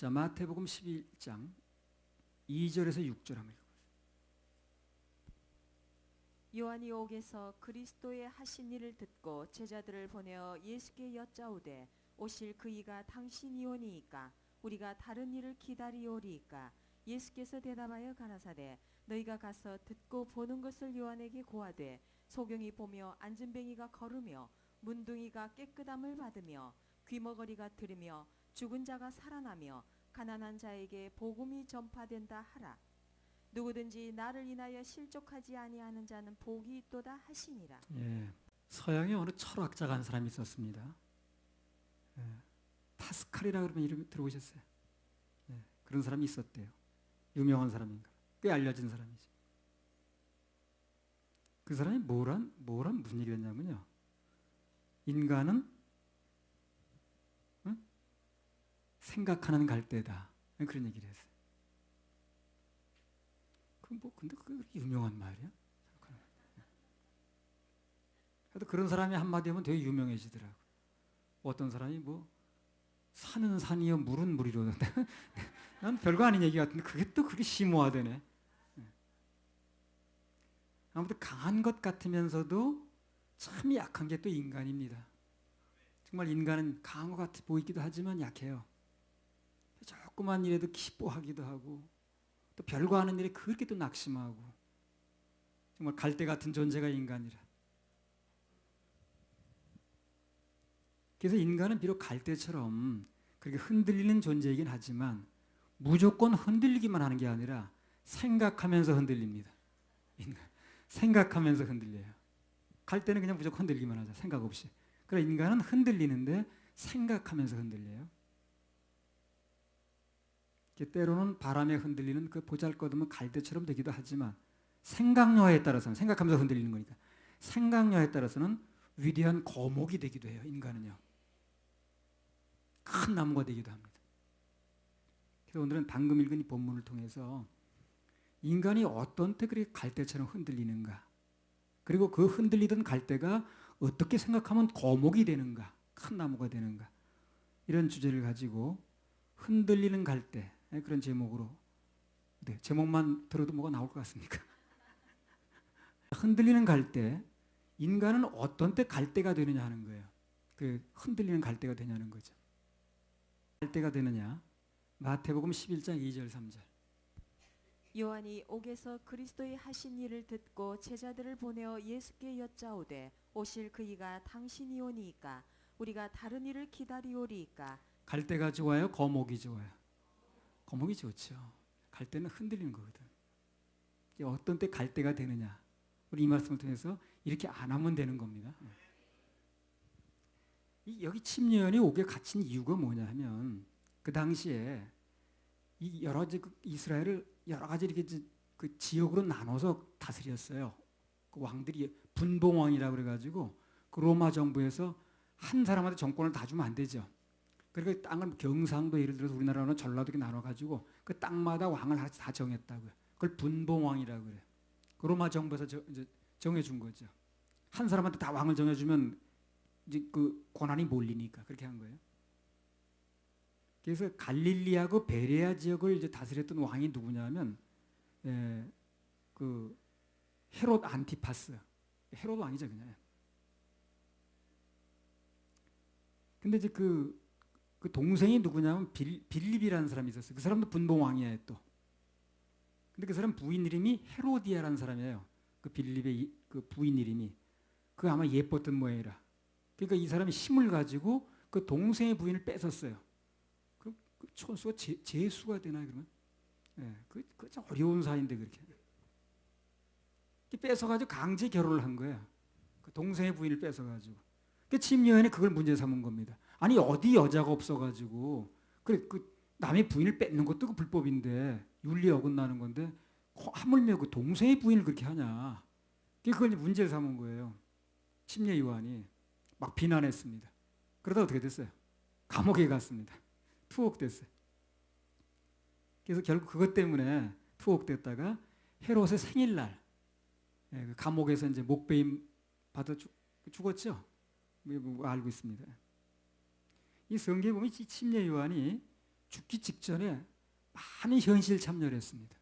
자, 마태복음 11장 2절에서 6절 한번 읽어보세요. 요한이 옥에서 그리스도의 하신 일을 듣고 제자들을 보내어 예수께 여짜오되 오실 그이가 당신이오니이까 우리가 다른 일을 기다리오리이까. 예수께서 대답하여 가라사대 너희가 가서 듣고 보는 것을 요한에게 고하되 소경이 보며 안진뱅이가 걸으며 문둥이가 깨끗함을 받으며 귀머거리가 들으며 죽은 자가 살아나며 가난한 자에게 복음이 전파된다 하라. 누구든지 나를 인하여 실족하지 아니하는 자는 복이 있도다 하시니라. 예, 서양에 어느 철학자가 한 사람이 있었습니다. 예, 파스칼이라고 그러면 이름 들어보셨어요? 예, 그런 사람이 있었대요. 유명한 사람인가? 꽤 알려진 사람이죠. 그 사람이 무슨 얘기를 했냐면요. 인간은 생각하는 갈대다. 그런 얘기를 했어요. 근데 그게 그렇게 유명한 말이야? 그래도 그런 사람이 한마디 하면 되게 유명해지더라고. 어떤 사람이 산은 산이요 물은 물이로. 난 별거 아닌 얘기 같은데 그게 또 그렇게 심오하대네. 아무튼 강한 것 같으면서도 참 약한 게 또 인간입니다. 정말 인간은 강한 것 같아 보이기도 하지만 약해요. 조그만 일에도 기뻐하기도 하고 또 별거 아닌 일에 그렇게 또 낙심하고 정말 갈대 같은 존재가 인간이라. 그래서 인간은 비록 갈대처럼 그렇게 흔들리는 존재이긴 하지만 무조건 흔들리기만 하는 게 아니라 생각하면서 흔들립니다. 인간 생각하면서 흔들려요. 갈대는 그냥 무조건 흔들기만 하죠. 생각 없이. 그러나 인간은 흔들리는데 생각하면서 흔들려요. 때로는 바람에 흔들리는 그 보잘것없는 갈대처럼 되기도 하지만 생각력에 따라서는 생각하면서 흔들리는 거니까 생각력에 따라서는 위대한 거목이 되기도 해요. 인간은요. 큰 나무가 되기도 합니다. 그래서 오늘은 방금 읽은 이 본문을 통해서 인간이 어떤 때 그렇게 갈대처럼 흔들리는가, 그리고 그 흔들리던 갈대가 어떻게 생각하면 거목이 되는가, 큰 나무가 되는가, 이런 주제를 가지고 흔들리는 갈대, 그런 제목으로, 네, 제목만 들어도 뭐가 나올 것 같습니까? 흔들리는 갈대, 인간은 어떤 때 갈대가 되느냐 하는 거예요. 그 흔들리는 갈대가 되냐는 거죠. 갈대가 되느냐? 마태복음 11장 2절 3절. 요한이 옥에서 그리스도의 하신 일을 듣고 제자들을 보내어 예수께 여짜오되 오실 그이가 당신이오니이까 우리가 다른 일을 기다리오리이까. 갈대가 좋아요? 거목이 좋아요? 거목이 좋죠. 갈대는 흔들리는 거거든. 어떤 때 갈대가 되느냐? 우리 이 말씀을 통해서 이렇게 안 하면 되는 겁니다. 여기 침례연이 옥에 갇힌 이유가 뭐냐 하면 그 당시에 이 여러 가지 이스라엘을 여러 가지 이렇게 그 지역으로 나눠서 다스렸어요. 그 왕들이 분봉왕이라고 그래가지고 그 로마 정부에서 한 사람한테 정권을 다 주면 안 되죠. 그러니까 땅을 경상도 예를 들어서 우리나라는 전라도 이렇게 나눠가지고 그 땅마다 왕을 다 정했다고요. 그걸 분봉왕이라고 그래요. 그 로마 정부에서 이제 정해준 거죠. 한 사람한테 다 왕을 정해주면 이제 그 권한이 몰리니까 그렇게 한 거예요. 그래서 갈릴리하고 베레아 지역을 이제 다스렸던 왕이 누구냐면 그 헤롯 안티파스, 헤롯 왕이죠 그냥. 근데 이제 그 동생이 누구냐면 빌립이라는 사람이 있었어요. 그 사람도 분봉왕이에요 또. 근데 그 사람 부인 이름이 헤로디아라는 사람이에요. 그 빌립의 그 부인 이름이. 그 아마 예뻤던 모양이라. 그러니까 이 사람이 힘을 가지고 그 동생의 부인을 뺏었어요. 그 촌수가 제수가 되나요 그러면? 예, 그 참 어려운 사이인데 그렇게. 뺏어가지고 강제 결혼을 한 거야. 그 동생의 부인을 뺏어가지고. 그 침례연이 그걸 문제 삼은 겁니다. 아니 어디 여자가 없어가지고 그 남의 부인을 뺏는 것도 그 불법인데 윤리에 어긋나는 건데 하물며 그 동생의 부인을 그렇게 하냐. 그걸 이제 문제를 삼은 거예요. 침례 요한이 막 비난했습니다. 그러다 어떻게 됐어요? 감옥에 갔습니다. 투옥됐어요. 그래서 결국 그것 때문에 투옥됐다가 헤롯의 생일날 그 감옥에서 이제 목베임 받아 죽었죠. 알고 있습니다. 이 성경에 보면 이 침례 요한이 죽기 직전에 많은 현실 참여를 했습니다.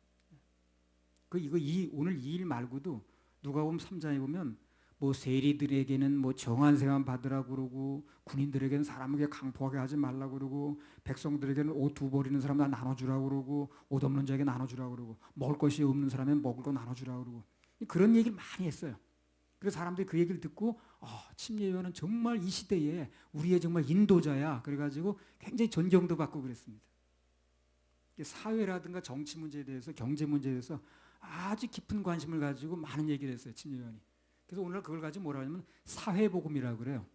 오늘 이 일 말고도 누가복음 3장에 보면 뭐 세리들에게는 뭐 정한 세만 받으라고 그러고 군인들에게는 사람에게 강포하게 하지 말라고 그러고 백성들에게는 옷 두 벌 있는 사람 다 나눠주라고 그러고 옷 없는 자에게 나눠주라고 그러고 먹을 것이 없는 사람은 먹을 거 나눠주라고 그러고 그런 얘기를 많이 했어요. 그래서 사람들이 그 얘기를 듣고 침례요한은 정말 이 시대에 우리의 정말 인도자야. 그래가지고 굉장히 존경도 받고 그랬습니다. 사회라든가 정치 문제에 대해서 경제 문제에 대해서 아주 깊은 관심을 가지고 많은 얘기를 했어요. 침례요한이. 그래서 오늘 그걸 가지고 뭐라 하냐면 사회복음이라고 그래요.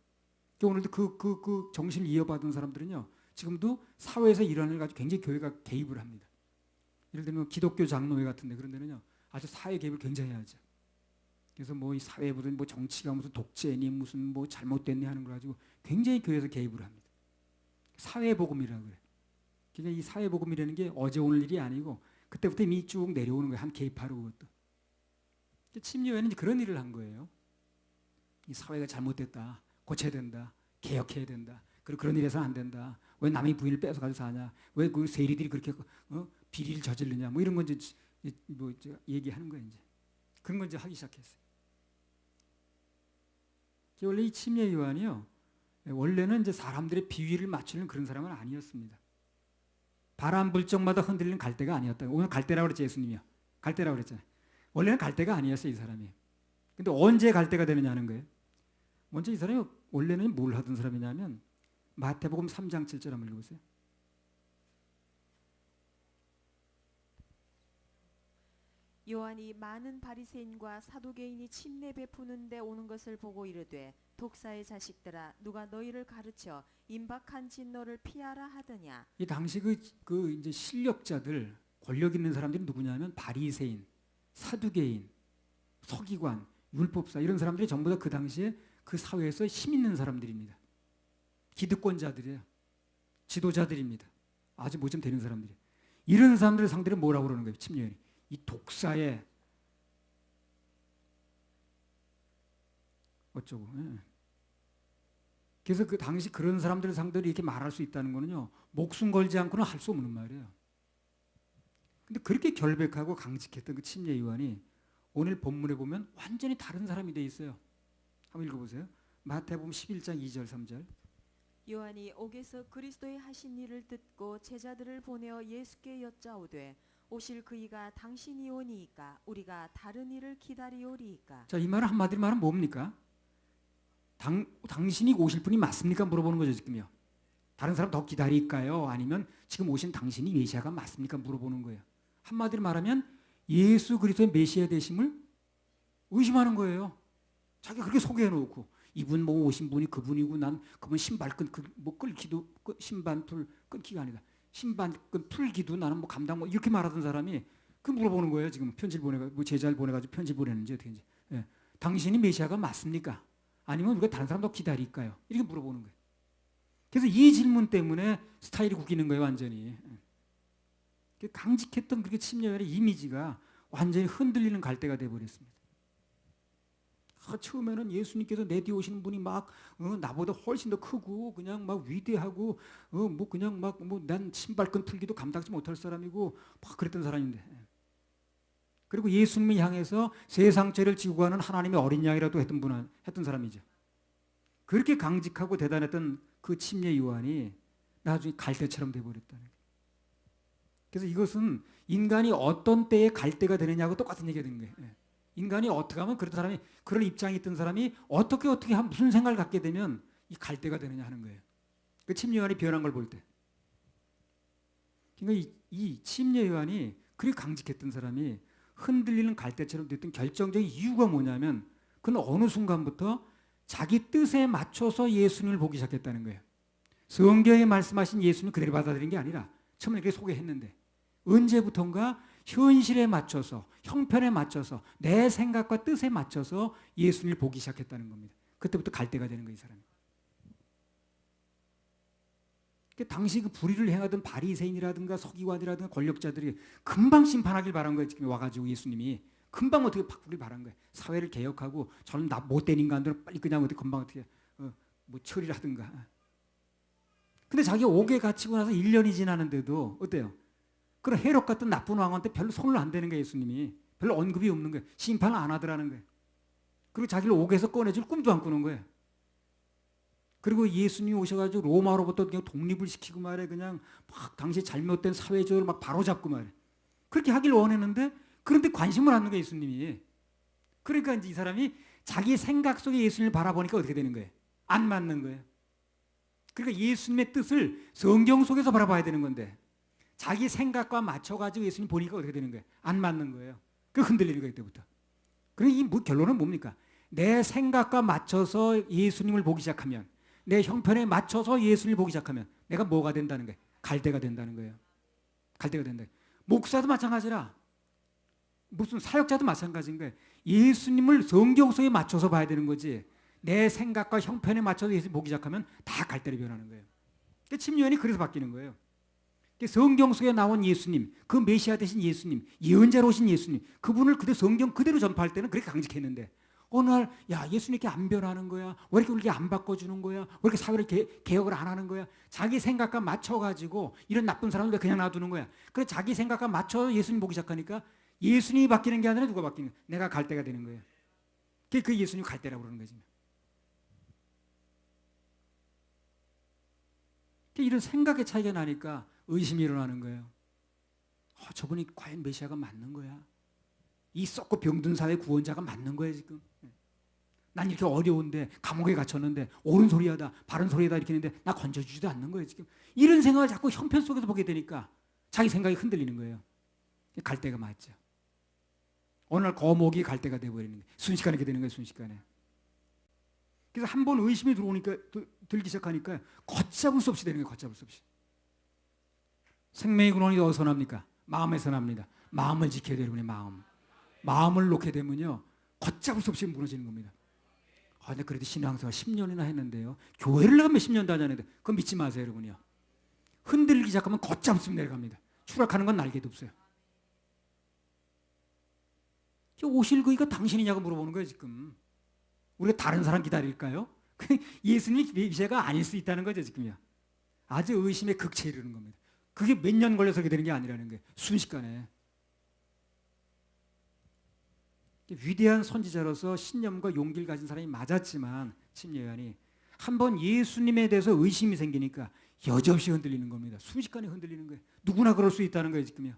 오늘도 그 정신을 이어받은 사람들은요. 지금도 사회에서 일하는 걸 가지고 굉장히 교회가 개입을 합니다. 예를 들면 기독교 장로회 같은 데 그런 데는요. 아주 사회 개입을 굉장히 하죠. 그래서 뭐 이 사회에 무슨 뭐 정치가 무슨 독재니 무슨 뭐 잘못됐니 하는 걸 가지고 굉장히 교회에서 개입을 합니다. 사회복음이라고 그래요. 그러니까 이 사회복음이라는 게 어제 오늘 일이 아니고 그때부터 이미 쭉 내려오는 거예요. 한 계파로 그것도. 침례요한은 그런 일을 한 거예요. 이 사회가 잘못됐다. 고쳐야 된다. 개혁해야 된다. 그리고 그런 일에서는 안 된다. 왜 남의 부인을 뺏어가지고 사냐. 왜 그 세리들이 그렇게 비리를 저지르냐. 뭐 이런 건 이제 얘기하는 거예요. 이제. 그런 건 이제 하기 시작했어요. 원래 이 침례요한이요. 원래는 이제 사람들의 비위를 맞추는 그런 사람은 아니었습니다. 바람 불 적마다 흔들리는 갈대가 아니었다. 오늘 갈대라고 그랬지 예수님이요. 갈대라고 그랬잖아요. 원래는 갈대가 아니었어요. 이 사람이. 근데 언제 갈대가 되느냐 하는 거예요. 먼저 이 사람이 원래는 뭘 하던 사람이냐면 마태복음 3장 7절 한번 읽어보세요. 요한이 많은 바리새인과 사두개인이 침례 베푸는 데 오는 것을 보고 이르되 독사의 자식들아 누가 너희를 가르쳐 임박한 진노를 피하라 하더냐. 이 당시 그 이제 실력자들 권력 있는 사람들이 누구냐면 바리새인, 사두개인, 서기관, 율법사 이런 사람들이 전부 다 그 당시에 그 사회에서 힘 있는 사람들입니다. 기득권자들이에요. 지도자들입니다. 아주 뭐 좀 되는 사람들이에요. 이런 사람들을 상대로 뭐라고 그러는 거예요. 침례요한이. 이 독사의 어쩌고. 예. 그래서 그 당시 그런 사람들 상대로 이렇게 말할 수 있다는 거는요. 목숨 걸지 않고는 할 수 없는 말이에요. 근데 그렇게 결백하고 강직했던 그 침례요한이 오늘 본문에 보면 완전히 다른 사람이 돼 있어요. 한번 읽어보세요. 마태복음 11장 2절 3절. 요한이 옥에서 그리스도의 하신 일을 듣고 제자들을 보내어 예수께 여짜오되 오실 그이가 당신이 오니이까 우리가 다른 일을 기다리오리이까. 자, 이 말은 한마디로 말하면 뭡니까? 당신이 오실 분이 맞습니까? 물어보는 거죠 지금요. 다른 사람 더 기다릴까요? 아니면 지금 오신 당신이 메시아가 맞습니까? 물어보는 거예요. 한마디로 말하면 예수 그리스도의 메시아 되심을 의심하는 거예요. 자기가 그렇게 소개해놓고 이분 뭐 오신 분이 그분이고 난 그분 신발끈 뭐 끌기도 신반풀 끊기가 아니다. 신발끈 풀기도 나는 뭐 감당 뭐 이렇게 말하던 사람이 그 물어보는 거예요. 지금 편지를 보내가지고 뭐 제자를 보내가지고 편지 보내는지 어떻게인지. 예. 당신이 메시아가 맞습니까? 아니면 우리가 다른 사람도 기다릴까요? 이렇게 물어보는 거예요. 그래서 이 질문 때문에 스타일이 구기는 거예요. 완전히. 강직했던 그렇게 침례요한의 이미지가 완전히 흔들리는 갈대가 돼버렸습니다. 처음에는 예수님께서 내 뒤에 오시는 분이 막 나보다 훨씬 더 크고 그냥 막 위대하고 뭐 그냥 막 뭐 난 신발끈 풀기도 감당치 못할 사람이고 막 그랬던 사람인데 그리고 예수님을 향해서 세상 죄를 지고 가는 하나님의 어린 양이라도 했던 사람이죠. 그렇게 강직하고 대단했던 그 침례 요한이 나중에 갈대처럼 돼버렸다는 거예요. 그래서 이것은 인간이 어떤 때에 갈대가 되느냐고 똑같은 얘기가 되는 거예요. 인간이 어떻게 하면 그런 사람이 그런 입장에 있던 사람이 어떻게 하면 무슨 생각을 갖게 되면 이 갈대가 되느냐 하는 거예요. 그 침례 요한이 변한 걸 볼 때. 그러니까 이 침례 요한이 그렇게 강직했던 사람이 흔들리는 갈대처럼 됐던 결정적인 이유가 뭐냐면 그는 어느 순간부터 자기 뜻에 맞춰서 예수님을 보기 시작했다는 거예요. 성경에 말씀하신 예수님을 그대로 받아들인 게 아니라 처음에 이렇게 소개했는데 언제부턴가 현실에 맞춰서 형편에 맞춰서 내 생각과 뜻에 맞춰서 예수님을 보기 시작했다는 겁니다. 그때부터 갈대가 되는 거예요. 이 사람이. 당시 그 불의를 행하던 바리새인이라든가 서기관이라든가 권력자들이 금방 심판하길 바란 거예요. 지금 와가지고 예수님이 금방 어떻게 바꾸길 바란 거예요. 사회를 개혁하고 저는 못된 인간들은 빨리 그냥 어떻게 금방 어떻게 뭐 처리를 하든가. 근데 자기가 옥에 갇히고 나서 1년이 지나는데도 어때요? 그런 헤롯 같은 나쁜 왕한테 별로 손을 안 대는 거예요. 예수님이. 별로 언급이 없는 거예요. 심판을 안 하더라는 거예요. 그리고 자기를 옥에서 꺼내줄 꿈도 안 꾸는 거예요. 그리고 예수님이 오셔가지고 로마로부터 그냥 독립을 시키고 말해, 그냥 막 당시 잘못된 사회적으로 막 바로잡고 말해. 그렇게 하길 원했는데, 그런데 관심을 안 하는 거예요, 예수님이. 그러니까 이제 이 사람이 자기 생각 속에 예수님을 바라보니까 어떻게 되는 거예요? 안 맞는 거예요. 그러니까 예수님의 뜻을 성경 속에서 바라봐야 되는 건데, 자기 생각과 맞춰가지고 예수님 보니까 어떻게 되는 거예요? 안 맞는 거예요. 그 흔들리는 거예요, 그때부터. 그러니까 이 결론은 뭡니까? 내 생각과 맞춰서 예수님을 보기 시작하면, 내 형편에 맞춰서 예수님을 보기 시작하면 내가 뭐가 된다는 거예요? 갈대가 된다는 거예요. 갈대가 된다. 목사도 마찬가지라. 무슨 사역자도 마찬가지인 거예요. 예수님을 성경 속에 맞춰서 봐야 되는 거지. 내 생각과 형편에 맞춰서 예수님 보기 시작하면 다 갈대로 변하는 거예요. 침례요한이 그래서 바뀌는 거예요. 성경 속에 나온 예수님, 그 메시아 되신 예수님, 예언자로 오신 예수님, 그분을 그대로 성경 그대로 전파할 때는 그렇게 강직했는데, 어느 날, 야, 예수님 이렇게 안 변하는 거야? 왜 이렇게 우리가 안 바꿔주는 거야? 왜 이렇게 사회를 개혁을 안 하는 거야? 자기 생각과 맞춰가지고 이런 나쁜 사람을 왜 그냥 놔두는 거야? 그래서 자기 생각과 맞춰 예수님 보기 시작하니까 예수님이 바뀌는 게 아니라 누가 바뀌는 거야? 내가 갈대가 되는 거예요. 그 예수님 갈대라고 그러는 거지. 이런 생각의 차이가 나니까 의심이 일어나는 거예요. 저분이 과연 메시아가 맞는 거야? 이 썩고 병든 사회 구원자가 맞는 거야 지금? 난 이렇게 어려운데 감옥에 갇혔는데 옳은 소리하다 바른 소리하다 이렇게 했는데 나 건져주지도 않는 거예요 지금. 이런 생각을 자꾸 형편 속에서 보게 되니까 자기 생각이 흔들리는 거예요. 갈대가 맞죠. 어느 날 거목이 갈대가 돼버리는 거예요. 순식간에 이렇게 되는 거예요. 순식간에. 그래서 한 번 의심이 들기 시작하니까 걷잡을 수 없이 되는 거예요. 걷잡을 수 없이. 생명의 근원이 어디서 납니까? 마음에서 납니다. 마음을 지켜야 되는 거예요. 마음을 놓게 되면요 걷잡을 수 없이 무너지는 겁니다. 근데 그래도 신앙생활 10년이나 했는데요, 교회를 나가면 10년도 하냐는데 그거 믿지 마세요 여러분이요. 흔들리기 시작하면 걷잡을 수 없이 내려갑니다. 추락하는 건 날개도 없어요. 오실 그이가 당신이냐고 물어보는 거예요 지금. 우리가 다른 사람 기다릴까요? 예수님이 메시아가 아닐 수 있다는 거죠 지금요. 아주 의심의 극치에 이르는 겁니다. 그게 몇 년 걸려서 그렇게 되는 게 아니라는 거예요. 순식간에. 위대한 선지자로서 신념과 용기를 가진 사람이 맞았지만 침례요한이 한번 예수님에 대해서 의심이 생기니까 여지없이 흔들리는 겁니다. 순식간에 흔들리는 거예요. 누구나 그럴 수 있다는 거예요 지금요.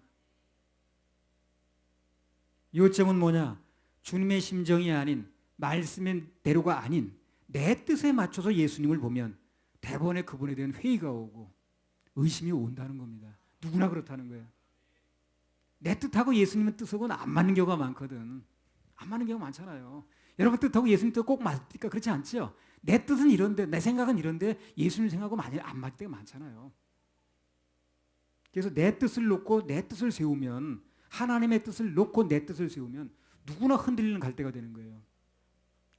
요점은 뭐냐? 주님의 심정이 아닌, 말씀의 대로가 아닌 내 뜻에 맞춰서 예수님을 보면 대번에 그분에 대한 회의가 오고 의심이 온다는 겁니다. 누구나 그렇다는 거예요. 내 뜻하고 예수님의 뜻하고는 안 맞는 경우가 많거든. 안 맞는 경우가 많잖아요. 여러분 뜻하고 예수님 뜻 꼭 맞을까? 그렇지 않죠? 내 뜻은 이런데, 내 생각은 이런데 예수님 생각하고 많이 안 맞을 때가 많잖아요. 그래서 내 뜻을 놓고 내 뜻을 세우면, 하나님의 뜻을 놓고 내 뜻을 세우면 누구나 흔들리는 갈대가 되는 거예요.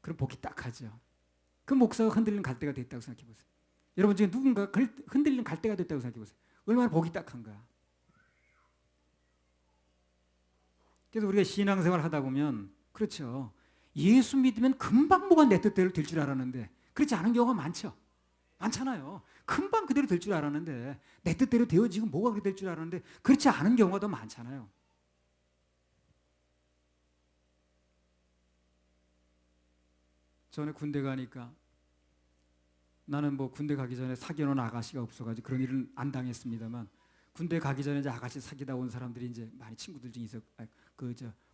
그럼 복이 딱하죠. 그 목사가 흔들리는 갈대가 됐다고 생각해 보세요. 여러분 중에 누군가 흔들리는 갈대가 됐다고 생각해 보세요. 얼마나 복이 딱한가. 그래서 우리가 신앙생활 하다 보면 그렇죠. 예수 믿으면 금방 뭐가 내 뜻대로 될 줄 알았는데 그렇지 않은 경우가 많죠. 많잖아요. 금방 그대로 될 줄 알았는데 내 뜻대로 되어지고 뭐가 그렇게 될 줄 알았는데 그렇지 않은 경우가 더 많잖아요. 전에 군대 가니까 나는 뭐 군대 가기 전에 사귀어놓은 아가씨가 없어가지고 그런 일은 안 당했습니다만 군대 가기 전에 이제 아가씨 사귀다 온 사람들이 이제 많이 친구들 중에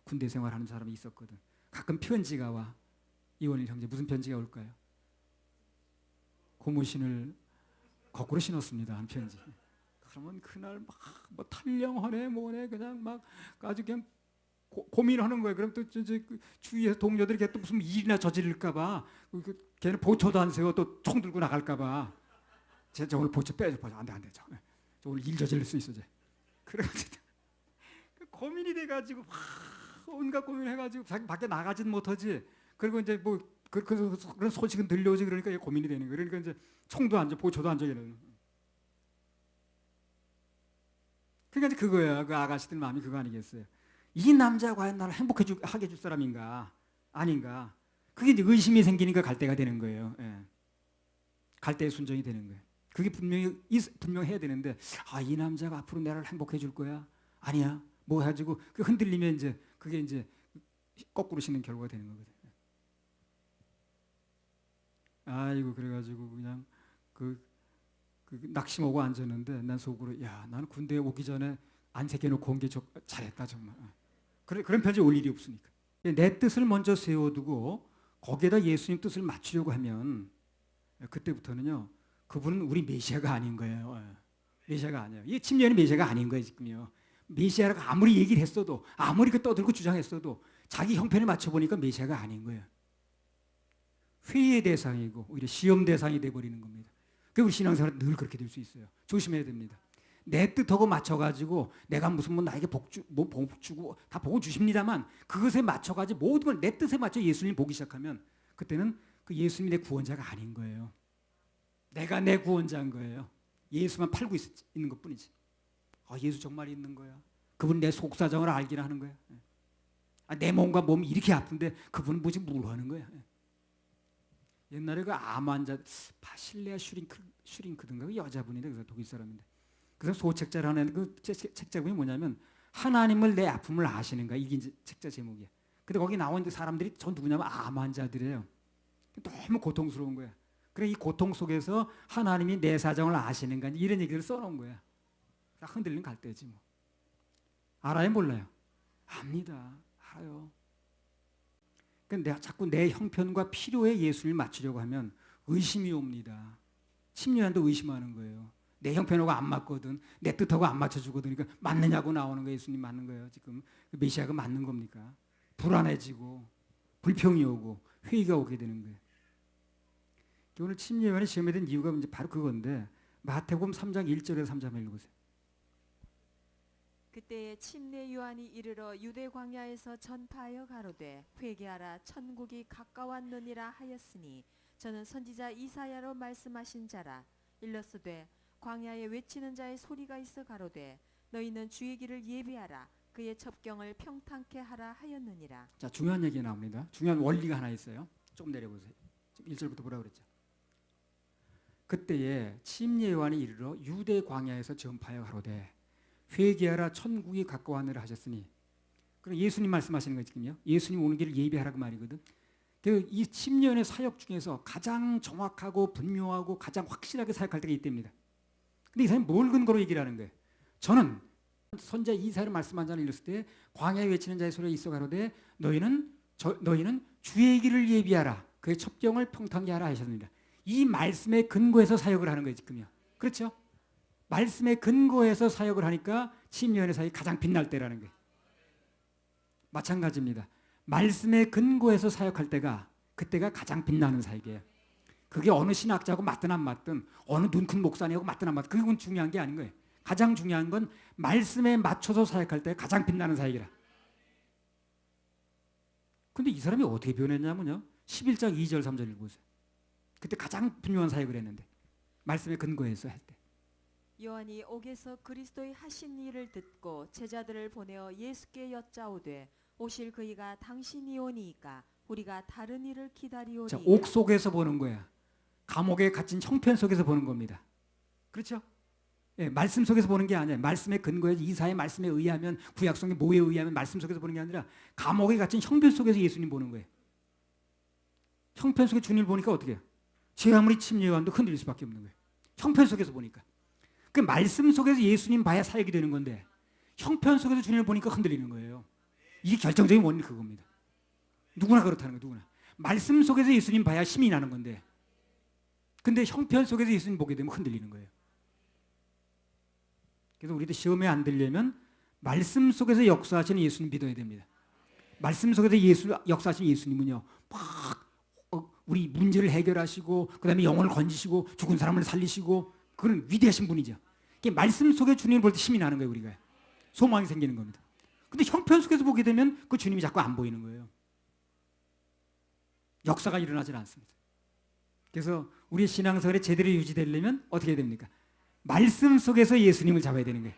군대 생활하는 사람이 있었거든. 가끔 편지가 와. 이원일 형제 무슨 편지가 올까요? 고무신을 거꾸로 신었습니다. 한 편지. 그러면 그날 막 뭐 탈영하네 뭐네 그냥 막 아주 그냥 고민하는 거예요. 그럼 또 이제 그 주위에서 동료들이 걔 또 무슨 일이나 저지를까봐 걔는 보초도 안 세워 또 총 들고 나갈까봐 저 오늘 보초 빼줘 안돼 저 오늘 일 저지를 수 있어 쟤. 그래가지고 고민이 돼가지고 온갖 고민을 해가지고 자기 밖에 나가지는 못하지. 그리고 이제 뭐 그런 소식은 들려오지. 그러니까 고민이 되는 거예요. 그러니까 이제 총도 안 줘, 보초도 안 줘. 그러니까 이제 그거야. 그 아가씨들 마음이 그거 아니겠어요? 이 남자가 과연 나를 하게 해줄 사람인가 아닌가. 그게 이제 의심이 생기니까 갈대가 되는 거예요. 예. 갈대의 순종이 되는 거예요. 그게 분명해야 되는데 이 남자가 앞으로 나를 행복해 줄 거야? 아니야. 뭐 해가지고 그 흔들리면 이제 그게 이제 거꾸로 시는 결과가 되는 거거든. 아이고 그래가지고 그냥 그 낙심하고 앉았는데 난 속으로 야 나는 군대에 오기 전에 안 새겨놓고 온 게 잘했다 정말. 그런 편지 올 일이 없으니까. 내 뜻을 먼저 세워두고 거기에다 예수님 뜻을 맞추려고 하면 그때부터는요 그분은 우리 메시아가 아닌 거예요. 메시아가 아니에요. 이 침례는 메시아가 아닌 거예요 지금요. 메시아라고 아무리 얘기를 했어도 아무리 그 떠들고 주장했어도 자기 형편을 맞춰보니까 메시아가 아닌 거예요. 회의의 대상이고 오히려 시험 대상이 돼버리는 겁니다. 그 우리 신앙생활은 늘 그렇게 될 수 있어요. 조심해야 됩니다. 내 뜻하고 맞춰가지고 내가 무슨 나에게 복 주고 다 복을 주십니다만 그것에 맞춰가지고 모든 걸 내 뜻에 맞춰 예수님 보기 시작하면 그때는 그 예수님이 내 구원자가 아닌 거예요. 내가 내 구원자인 거예요. 예수만 팔고 있는 것뿐이지. 예수 정말 있는 거야. 그분 내 속사정을 알긴 하는 거야. 내 몸과 몸이 이렇게 아픈데 그분은 뭐지 뭘 하는 거야. 옛날에 그 암 환자 바실레아 슈링크든가 그 여자분인데 그래서 독일 사람인데 그래서 소책자를 하는 그 책 제목이 뭐냐면 하나님을 내 아픔을 아시는가 이게 이제 책자 제목이야. 근데 거기 나온 사람들이 전 누구냐면 암 환자들이에요. 너무 고통스러운 거야. 그래 이 고통 속에서 하나님이 내 사정을 아시는가 이런 얘기를 써놓은 거야. 딱 흔들리는 갈대지 뭐. 알아요 몰라요? 압니다. 알아요. 그러니까 내가 자꾸 내 형편과 필요에 예수님을 맞추려고 하면 의심이 옵니다. 심리학도 의심하는 거예요. 내 형편하고 안 맞거든. 내 뜻하고 안 맞춰주거든. 그러니까 맞느냐고 나오는 거예요. 예수님 맞는 거예요. 지금 메시아가 맞는 겁니까? 불안해지고 불평이 오고 회의가 오게 되는 거예요. 오늘 침례요한이 시험에 된 이유가 이제 바로 그건데 마태복음 3장 1절에서 3절 읽으세요. 그때에 침례 요한이 이르러 유대 광야에서 전파하여 가로되 회개하라 천국이 가까웠느니라 하였으니 저는 선지자 이사야로 말씀하신 자라. 일러스되 광야에 외치는 자의 소리가 있어 가로되 너희는 주의 길을 예비하라 그의 첩경을 평탄케 하라 하였느니라. 자 중요한 얘기가 나옵니다. 중요한 원리가 하나 있어요. 조금 내려보세요. 1절부터 뭐라 그랬죠? 그때에 침례 요한이 이르러 유대 광야에서 전파하여 가로되 회개하라 천국이 가까웠느니라 하셨으니 그럼 예수님 말씀하시는 거예요 지금요. 예수님 오는 길을 예비하라 그 말이거든. 이 10년의 사역 중에서 가장 정확하고 분명하고 가장 확실하게 사역할 때가 이때입니다. 근데 이 사람이 뭘 근거로 얘기를 하는 거예요? 저는 선지자 이사야를 말씀한 자를 읽었을 때 광야에 외치는 자의 소리가 있어 가로되 너희는 주의 길을 예비하라 그의 첩경을 평탄케 하라 하셨습니다. 이 말씀의 근거에서 사역을 하는 거예요 지금요. 그렇죠? 말씀의 근거에서 사역을 하니까 침례요한의 사역이 가장 빛날 때라는 거예요. 마찬가지입니다. 말씀의 근거에서 사역할 때가 그때가 가장 빛나는 사역이에요. 그게 어느 신학자하고 맞든 안 맞든 어느 눈 큰 목사님하고 맞든 안 맞든 그건 중요한 게 아닌 거예요. 가장 중요한 건 말씀에 맞춰서 사역할 때 가장 빛나는 사역이라. 근데 이 사람이 어떻게 변했냐면요. 11장 2절 3절 읽어보세요. 그때 가장 분명한 사역을 했는데 말씀의 근거에서 할 때. 요한이 옥에서 그리스도의 하신 일을 듣고 제자들을 보내어 예수께 여짜오되 오실 그이가 당신이오니이까 우리가 다른 일을 기다리오리. 자, 옥 속에서 보는 거야. 감옥에 갇힌 형편 속에서 보는 겁니다. 그렇죠? 예, 말씀 속에서 보는 게 아니에요. 말씀의 근거에 이사의 말씀에 의하면 구약성의 모에 의하면 말씀 속에서 보는 게 아니라 감옥에 갇힌 형편 속에서 예수님 보는 거예요. 형편 속에 주님을 보니까 어떻게 해요? 제 아무리 침례요한도 흔들릴 수밖에 없는 거예요. 형편 속에서 보니까. 그 말씀 속에서 예수님 봐야 사역이 되는 건데 형편 속에서 주님을 보니까 흔들리는 거예요. 이게 결정적인 원인이 그겁니다. 누구나 그렇다는 거예요. 누구나. 말씀 속에서 예수님 봐야 힘이 나는 건데 근데 형편 속에서 예수님 보게 되면 흔들리는 거예요. 그래서 우리도 시험에 안 들려면 말씀 속에서 역사하시는 예수님 믿어야 됩니다. 말씀 속에서 역사하시는 예수님은요 막 우리 문제를 해결하시고 그 다음에 영혼을 건지시고 죽은 사람을 살리시고 그런 위대하신 분이죠. 말씀 속에 주님을 볼 때 힘이 나는 거예요. 우리가 소망이 생기는 겁니다. 근데 형편 속에서 보게 되면 그 주님이 자꾸 안 보이는 거예요. 역사가 일어나질 않습니다. 그래서 우리 신앙생활이 제대로 유지되려면 어떻게 해야 됩니까? 말씀 속에서 예수님을 잡아야 되는 거예요.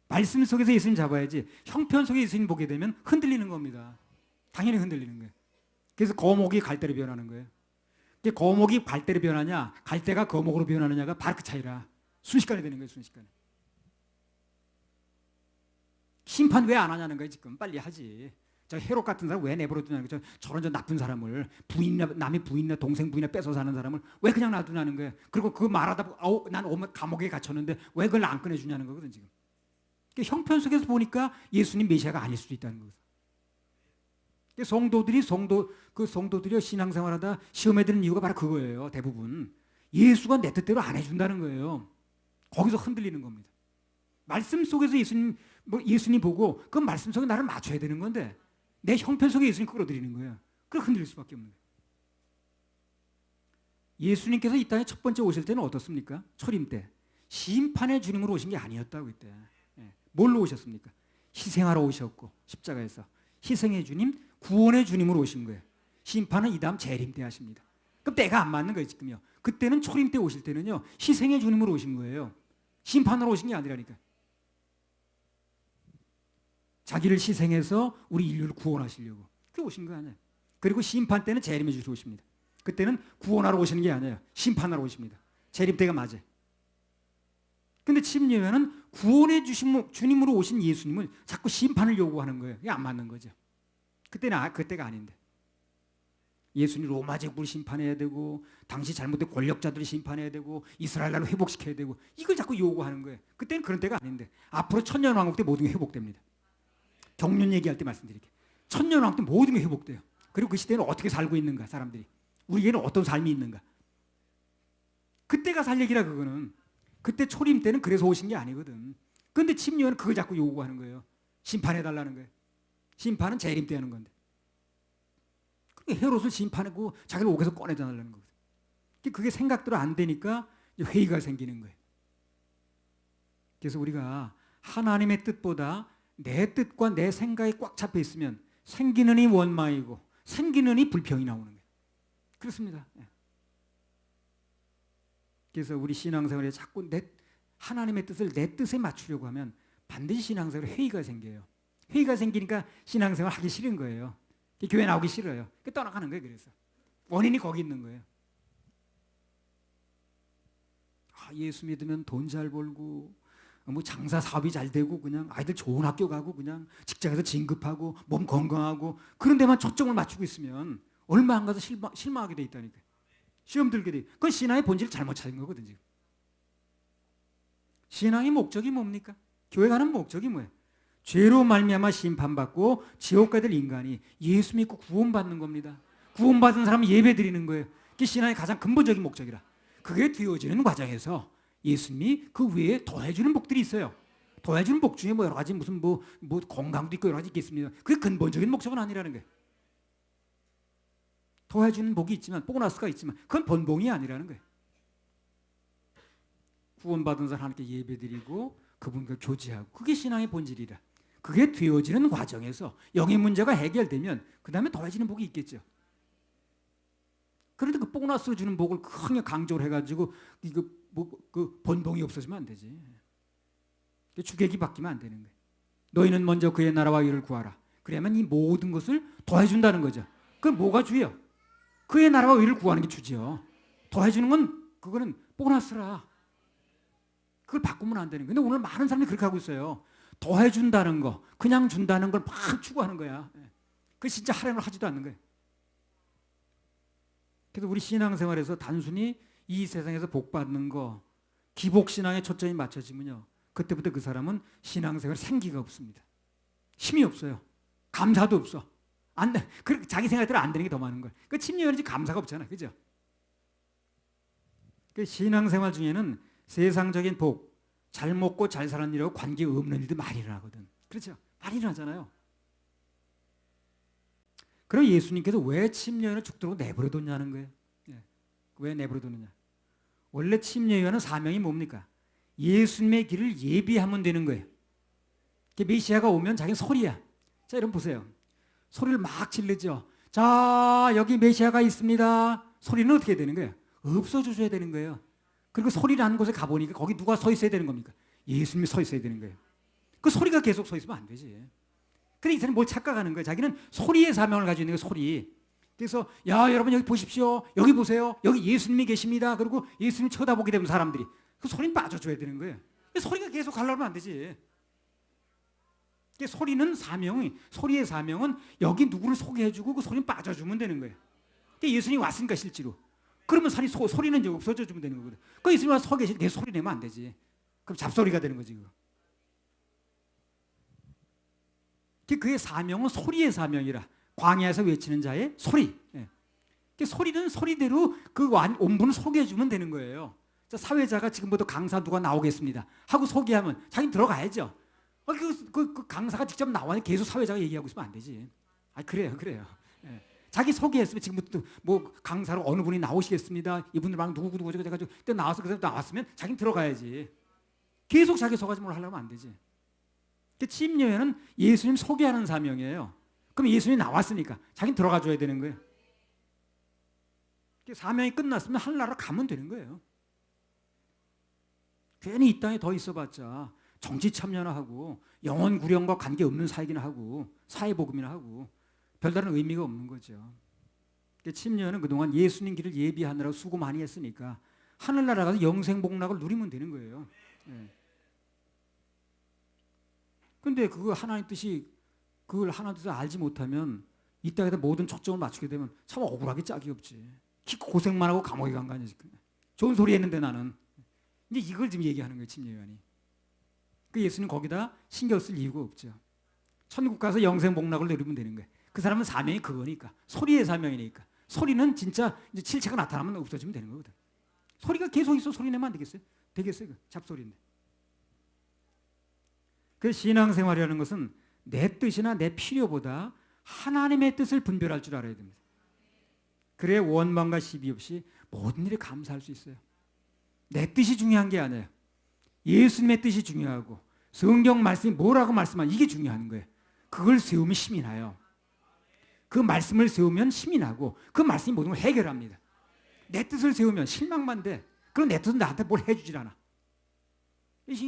말씀 속에서 예수님 잡아야지 형편 속에 예수님 보게 되면 흔들리는 겁니다. 당연히 흔들리는 거예요. 그래서 거목이 갈대로 변하는 거예요. 거목이 갈대로 변하냐, 갈대가 거목으로 변하느냐가 바로 그 차이라. 순식간에 되는 거예요, 순식간에. 심판 왜 안 하냐는 거예요, 지금. 빨리 하지. 저 헤롯 같은 사람 왜 내버려두냐는 거예요. 저런 저 나쁜 사람을 남의 부인이나 동생 부인이나 뺏어 사는 사람을 왜 그냥 놔두냐는 거예요. 그리고 그거 말하다 난 감옥에 갇혔는데 왜 그걸 안 꺼내주냐는 거거든, 지금. 형편 속에서 보니까 예수님 메시아가 아닐 수도 있다는 거거든. 성도들이 신앙생활하다 시험에 드는 이유가 바로 그거예요. 대부분 예수가 내 뜻대로 안 해준다는 거예요. 거기서 흔들리는 겁니다. 말씀 속에서 예수님 보고 그 말씀 속에 나를 맞춰야 되는 건데 내 형편 속에 예수님 끌어들이는 거예요. 그래 흔들릴 수밖에 없는 거예요. 예수님께서 이 땅에 첫 번째 오실 때는 어떻습니까? 초림 때 심판의 주님으로 오신 게 아니었다고 그때. 뭘로 오셨습니까? 희생하러 오셨고 십자가에서 희생의 주님, 구원의 주님으로 오신 거예요. 심판은 이 다음 재림 때 하십니다. 그럼 때가 안 맞는 거예요, 지금요. 그때는 초림 때 오실 때는요, 희생의 주님으로 오신 거예요. 심판으로 오신 게 아니라니까. 자기를 희생해서 우리 인류를 구원하시려고 그게 오신 거 아니에요. 그리고 심판 때는 재림의 주로 오십니다. 그때는 구원하러 오시는 게 아니에요. 심판하러 오십니다. 재림 때가 맞아요. 근데 침례회는 구원해 주신 주님으로 오신 예수님을 자꾸 심판을 요구하는 거예요. 이게 안 맞는 거죠. 그때가 아닌데. 예수님 로마 제국을 심판해야 되고 당시 잘못된 권력자들을 심판해야 되고 이스라엘 나라를 회복시켜야 되고 이걸 자꾸 요구하는 거예요. 그때는 그런 때가 아닌데 앞으로 천년왕국 때 모든 게 회복됩니다. 경륜 얘기할 때 말씀드릴게요. 천년왕국 때 모든 게 회복돼요. 그리고 그 시대에는 어떻게 살고 있는가 사람들이. 우리에게는 어떤 삶이 있는가. 그때가 살 얘기라 그거는. 그때 초림 때는 그래서 오신 게 아니거든. 그런데 침례는 그걸 자꾸 요구하는 거예요. 심판해달라는 거예요. 심판은 재림 때 하는 건데. 헤롯을 심판하고 자기를 옥에서 꺼내달라는 거거든. 그게 생각대로 안 되니까 회의가 생기는 거예요. 그래서 우리가 하나님의 뜻보다 내 뜻과 내 생각이 꽉 잡혀 있으면 생기는 이 원망이고 생기는 이 불평이 나오는 거예요. 그렇습니다. 그래서 우리 신앙생활에 자꾸 하나님의 뜻을 내 뜻에 맞추려고 하면 반드시 신앙생활에 회의가 생겨요. 회의가 생기니까 신앙생활 하기 싫은 거예요. 교회 나오기 싫어요. 떠나가는 거예요. 그래서 원인이 거기 있는 거예요. 예수 믿으면 돈 잘 벌고 뭐 장사 사업이 잘 되고 그냥 아이들 좋은 학교 가고 그냥 직장에서 진급하고 몸 건강하고 그런 데만 초점을 맞추고 있으면 얼마 안 가서 실망하게 돼 있다니까요. 시험 들게 돼. 그건 신앙의 본질을 잘못 찾은 거거든 지금. 신앙의 목적이 뭡니까? 교회 가는 목적이 뭐예요? 죄로 말미암아 심판받고 지옥 가야 될 인간이 예수 믿고 구원받는 겁니다. 구원받은 사람은 예배 드리는 거예요. 그게 신앙의 가장 근본적인 목적이라. 그게 되어지는 과정에서 예수님이 그 외에 더해주는 복들이 있어요. 더해주는 복 중에 뭐 여러 가지 무슨 뭐 건강도 있고 여러 가지 있겠습니다. 그게 근본적인 목적은 아니라는 거예요. 더해주는 복이 있지만 보너스가 있지만 그건 본봉이 아니라는 거예요. 구원받은 사람 하나님께 예배드리고 그분과 교제하고 그게 신앙의 본질이라. 그게 되어지는 과정에서 영의 문제가 해결되면 그 다음에 더해지는 복이 있겠죠. 그런데 그 보너스로 주는 복을 크게 강조를 해가지고 이거 그 본봉이 없어지면 안 되지. 주객이 바뀌면 안 되는 거예요. 너희는 먼저 그의 나라와 의를 구하라. 그러면 이 모든 것을 더해준다는 거죠. 그건 뭐가 주요? 그의 나라와 의를 구하는 게 주지요. 더해주는 건 그거는 보너스라. 그걸 바꾸면 안 되는 거예요. 근데 오늘 많은 사람들이 그렇게 하고 있어요. 더해준다는 거, 그냥 준다는 걸 막 추구하는 거야. 그게 진짜 하려고 하지도 않는 거예요. 그래서 우리 신앙생활에서 단순히 이 세상에서 복 받는 거, 기복신앙에 초점이 맞춰지면요. 그때부터 그 사람은 신앙생활 생기가 없습니다. 힘이 없어요. 감사도 없어. 안 돼. 자기 생각대로 안 되는 게 더 많은 거예요. 그 침례회는 감사가 없잖아요. 그죠? 그 신앙생활 중에는 세상적인 복, 잘 먹고 잘 사는 일하고 관계 없는 일도 많이 일어나거든. 그렇죠? 많이 일어나잖아요. 그럼 예수님께서 왜 침례회를 죽도록 내버려뒀냐는 거예요. 왜 내버려뒀느냐? 원래 침례회는 사명이 뭡니까? 예수님의 길을 예비하면 되는 거예요. 메시아가 오면 자기는 소리야. 자, 여러분 보세요. 소리를 막 질르죠. 자, 여기 메시아가 있습니다. 소리는 어떻게 되는 거예요? 없어져줘야 되는 거예요. 그리고 소리라는 곳에 가보니까 거기 누가 서 있어야 되는 겁니까? 예수님이 서 있어야 되는 거예요. 그 소리가 계속 서 있으면 안 되지. 근데 이 사람이 뭘 착각하는 거예요? 자기는 소리의 사명을 가지고 있는 거예요. 소리. 그래서 야 여러분 여기 보십시오. 여기 보세요. 여기 예수님이 계십니다. 그리고 예수님 쳐다보게 되면 사람들이 그 소리는 빠져줘야 되는 거예요. 소리가 계속 가려면 안 되지. 소리는 소리의 사명은 여기 누구를 소개해주고 그 소리는 빠져주면 되는 거예요. 예수님이 왔으니까 실제로. 그러면 소리는 이제 없어져 주면 되는 거거든. 그 예수님 와서 서 계실 때 소리 내면 안 되지. 그럼 잡소리가 되는 거지. 그의 사명은 소리의 사명이라. 광야에서 외치는 자의 소리. 소리는 소리대로 그 온분을 소개해주면 되는 거예요. 사회자가 지금부터 강사 누가 나오겠습니다 하고 소개하면 자기는 들어가야죠. 그 강사가 직접 나와야 계속 사회자가 얘기하고 있으면 안 되지. 그래요. 자기 소개했으면 지금부터 뭐 강사로 어느 분이 나오시겠습니다. 이분들 막 누구 해가지고 또 나와서 그 사람 나왔으면 자기는 들어가야지. 계속 자기 소가지뭘 하려면 안 되지. 침례회는 예수님 소개하는 사명이에요. 그럼 예수님이 나왔으니까 자기는 들어가 줘야 되는 거예요. 사명이 끝났으면 하늘나라 가면 되는 거예요. 괜히 이 땅에 더 있어봤자 정치 참여나 하고 영혼 구령과 관계없는 사역이나 하고 사회복음이나 하고 별다른 의미가 없는 거죠. 침례는 그동안 예수님 길을 예비하느라고 수고 많이 했으니까 하늘나라 가서 영생복락을 누리면 되는 거예요. 근데 그걸 하나님 뜻을 알지 못하면 이 땅에다 모든 초점을 맞추게 되면 참 억울하게 짝이 없지. 고생만 하고 감옥에 간 거 아니지. 좋은 소리 했는데 나는. 이제 이걸 지금 얘기하는 거예요, 침례요한이. 그 예수님 거기다 신경 쓸 이유가 없죠. 천국 가서 영생복락을 누리면 되는 거예요. 그 사람은 사명이 그거니까. 소리의 사명이니까. 소리는 진짜 이제 실체가 나타나면 없어지면 되는 거거든. 소리가 계속 있어 소리 내면 안 되겠어요? 되겠어요? 잡소리인데. 그 신앙생활이라는 것은 내 뜻이나 내 필요보다 하나님의 뜻을 분별할 줄 알아야 됩니다. 그래야 원망과 시비 없이 모든 일에 감사할 수 있어요. 내 뜻이 중요한 게 아니에요. 예수님의 뜻이 중요하고 성경 말씀이 뭐라고 말씀하는 이게 중요한 거예요. 그걸 세우면 힘이 나요. 그 말씀을 세우면 힘이 나고 그 말씀이 모든 걸 해결합니다. 내 뜻을 세우면 실망만 돼. 그럼 내 뜻은 나한테 뭘 해주질 않아.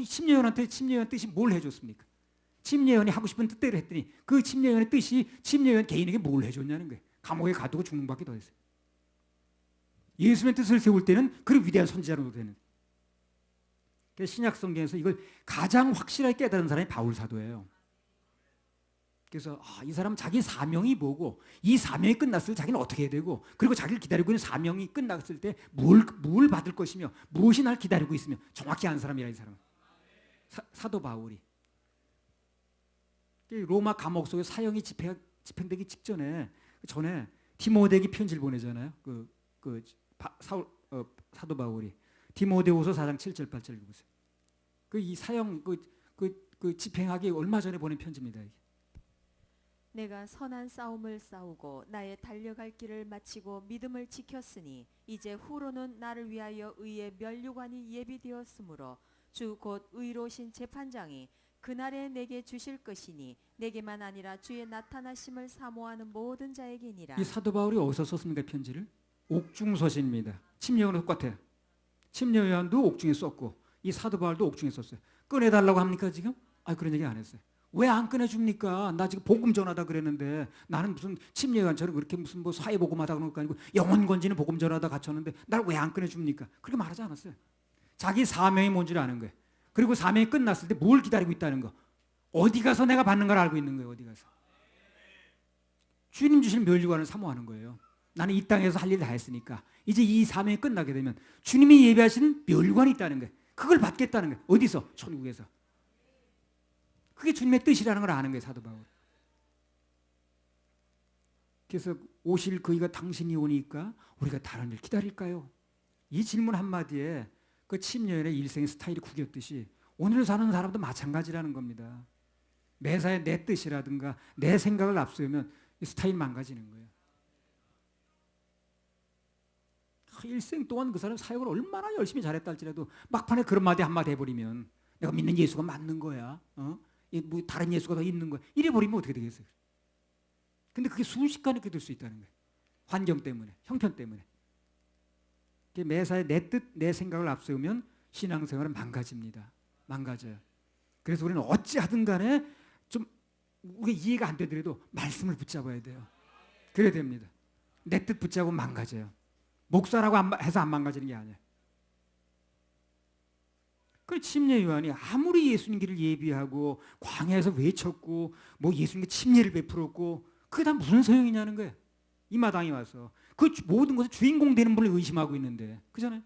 침례요한한테 침례요한 뜻이 뭘 해줬습니까? 침례요한이 하고 싶은 뜻대로 했더니 그 침례요한의 뜻이 침례요한 개인에게 뭘 해줬냐는 거예요. 감옥에 가두고 죽는 밖에 더 했어요. 예수님의 뜻을 세울 때는 그런 위대한 선지자로 되는. 신약 성경에서 이걸 가장 확실하게 깨달은 사람이 바울 사도예요. 그래서 이 사람은 자기 사명이 뭐고 이 사명이 끝났을 때 자기는 어떻게 해야 되고 그리고 자기를 기다리고 있는 사명이 끝났을 때 뭘 받을 것이며 무엇이 날 기다리고 있으며 정확히 아는 사람이라 이 사람은. 사도 바울이 로마 감옥 속에 사형이 집행되기 전에 디모데에게 편지를 보내잖아요. 사도 바울이 디모데후서 4장 7절 8절 읽으세요. 이 사형 집행하기 얼마 전에 보낸 편지입니다. 이게. 내가 선한 싸움을 싸우고 나의 달려갈 길을 마치고 믿음을 지켰으니 이제 후로는 나를 위하여 의의 면류관이 예비되었으므로 주 곧 의로우신 재판장이 그날에 내게 주실 것이니 내게만 아니라 주의 나타나심을 사모하는 모든 자에게니라. 이 사도 바울이 어디서 썼습니까? 편지를? 옥중서신입니다. 침례요한은 똑같아요. 침례요한도 옥중에 썼고 이 사도 바울도 옥중에 썼어요. 꺼내달라고 합니까 지금? 그런 얘기 안 했어요. 왜 안 꺼내줍니까? 나 지금 복음 전하다 그랬는데 나는 무슨 침례요한처럼 그렇게 무슨 뭐 사회복음하다 그런 거 아니고 영혼 건지는 복음 전하다 갇혔는데 날 왜 안 꺼내줍니까? 그렇게 말하지 않았어요. 자기 사명이 뭔지를 아는 거예요. 그리고 사명이 끝났을 때 뭘 기다리고 있다는 거. 어디 가서 내가 받는 걸 알고 있는 거예요. 어디 가서. 주님 주실 면류관을 사모하는 거예요. 나는 이 땅에서 할 일 다 했으니까 이제 이 사명이 끝나게 되면 주님이 예비하시는 면류관이 있다는 거예요. 그걸 받겠다는 거예요. 어디서? 천국에서. 그게 주님의 뜻이라는 걸 아는 거예요. 사도 바울. 그래서 오실 그이가 당신이 오니까 우리가 다른 일 기다릴까요? 이 질문 한마디에 그 침례요한의 일생의 스타일이 구겼듯이 오늘 사는 사람도 마찬가지라는 겁니다. 매사에 내 뜻이라든가 내 생각을 앞세우면 이 스타일 망가지는 거예요. 일생 동안 그 사람 사역을 얼마나 열심히 잘했다 할지라도 막판에 그런 말이 한마디 해버리면 내가 믿는 예수가 맞는 거야. 뭐 다른 예수가 더 있는 거야. 이래 버리면 어떻게 되겠어요? 근데 그게 순식간에 될 수 있다는 거예요. 환경 때문에, 형편 때문에. 매사에 내 뜻, 내 생각을 앞세우면 신앙생활은 망가집니다. 망가져요. 그래서 우리는 어찌하든 간에 좀 우리가 이해가 안 되더라도 말씀을 붙잡아야 돼요. 그래야 됩니다. 내 뜻 붙잡고 망가져요. 목사라고 해서 안 망가지는 게 아니에요. 그 침례 요한이 아무리 예수님 길을 예비하고 광야에서 외쳤고 뭐 예수님께 침례를 베풀었고 그게 다 무슨 소용이냐는 거예요. 이 마당에 와서 그 모든 것의 주인공 되는 분을 의심하고 있는데, 그잖아요.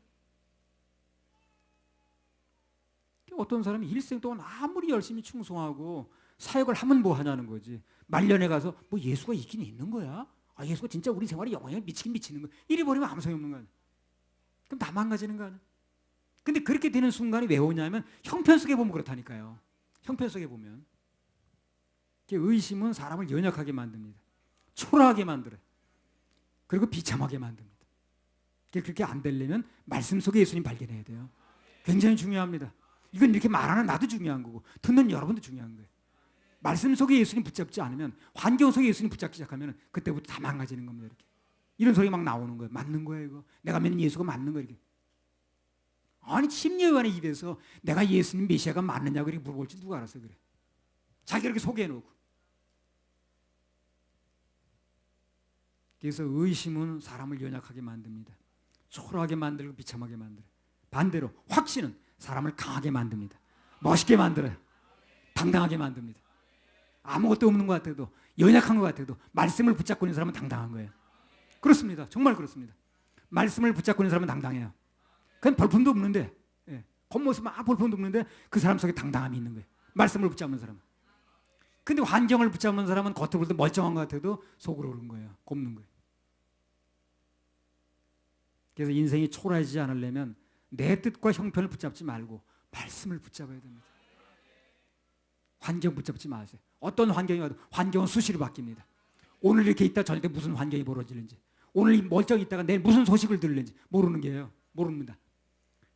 어떤 사람이 일생 동안 아무리 열심히 충성하고 사역을 하면 뭐 하냐는 거지. 말년에 가서 뭐 예수가 있긴 있는 거야? 아, 예수가 진짜 우리 생활에 영향을 미치긴 미치는 거야. 이래 버리면 아무 소용 없는 거 아니야. 그럼 다 망가지는 거 아니야. 근데 그렇게 되는 순간이 왜 오냐면 형편 속에 보면 그렇다니까요. 형편 속에 보면 의심은 사람을 연약하게 만듭니다. 초라하게 만들어요. 그리고 비참하게 만듭니다. 그렇게 안 되려면 말씀 속에 예수님 발견해야 돼요. 굉장히 중요합니다. 이건 이렇게 말하는 나도 중요한 거고 듣는 여러분도 중요한 거예요. 말씀 속에 예수님 붙잡지 않으면, 환경 속에 예수님 붙잡기 시작하면 그때부터 다 망가지는 겁니다. 이렇게. 이런 소리 막 나오는 거예요. 맞는 거예요 이거. 내가 믿는 예수가 맞는 거예요. 이렇게. 아니 침례 요한의 입에서 내가 예수님 메시아가 맞느냐고 이렇게 물어볼지 누가 알았어요. 그래. 자기가 이렇게 소개해놓고. 그래서 의심은 사람을 연약하게 만듭니다. 초라하게 만들고 비참하게 만들어요. 반대로 확신은 사람을 강하게 만듭니다. 멋있게 만들어요. 당당하게 만듭니다. 아무것도 없는 것 같아도, 연약한 것 같아도 말씀을 붙잡고 있는 사람은 당당한 거예요. 그렇습니다. 정말 그렇습니다. 말씀을 붙잡고 있는 사람은 당당해요. 그냥 볼품도 없는데, 겉모습은 볼품도 없는데 그 사람 속에 당당함이 있는 거예요. 말씀을 붙잡는 사람은. 근데 환경을 붙잡는 사람은 겉으로 볼 때 멀쩡한 것 같아도 속으로 오른 거예요. 곱는 거예요. 그래서 인생이 초라해지지 않으려면 내 뜻과 형편을 붙잡지 말고 말씀을 붙잡아야 됩니다. 환경 붙잡지 마세요. 어떤 환경이 와도 환경은 수시로 바뀝니다. 오늘 이렇게 있다 저녁에 무슨 환경이 벌어지는지, 오늘 멀쩡히 있다가 내일 무슨 소식을 들을는지 모르는 게예요. 모릅니다.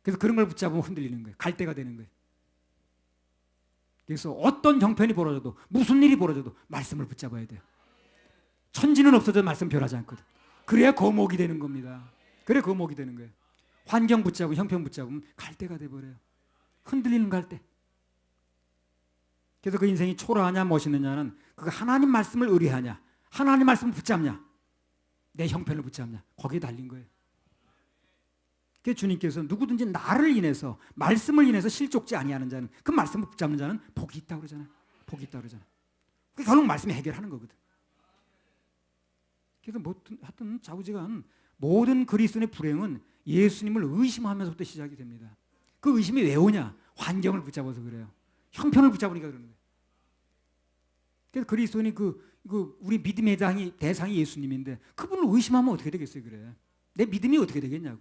그래서 그런 걸 붙잡으면 흔들리는 거예요. 갈 때가 되는 거예요. 그래서 어떤 형편이 벌어져도, 무슨 일이 벌어져도 말씀을 붙잡아야 돼요. 천지는 없어져도 말씀 변하지 않거든. 그래야 거목이 되는 겁니다. 그래 거목이 되는 거예요. 환경 붙잡고 형편 붙잡으면 갈대가 돼버려요. 흔들리는 갈대. 그래서 그 인생이 초라하냐 멋있느냐는 그 하나님 말씀을 의뢰하냐, 하나님 말씀을 붙잡냐, 내 형편을 붙잡냐, 거기에 달린 거예요. 그래서 주님께서 누구든지 나를 인해서, 말씀을 인해서 실족지 아니하는 자는, 그 말씀을 붙잡는 자는 복이 있다고 그러잖아요. 복이 있다고 그러잖아요. 그게 결국 말씀이 해결하는 거거든. 그래서 하여튼 좌우지간 모든 그리스도인의 불행은 예수님을 의심하면서부터 시작이 됩니다. 그 의심이 왜 오냐? 환경을 붙잡아서 그래요. 형편을 붙잡으니까 그러는 거예요. 그래서 그리스도인이 우리 믿음의 대상이 예수님인데 그분을 의심하면 어떻게 되겠어요? 그래. 내 믿음이 어떻게 되겠냐고.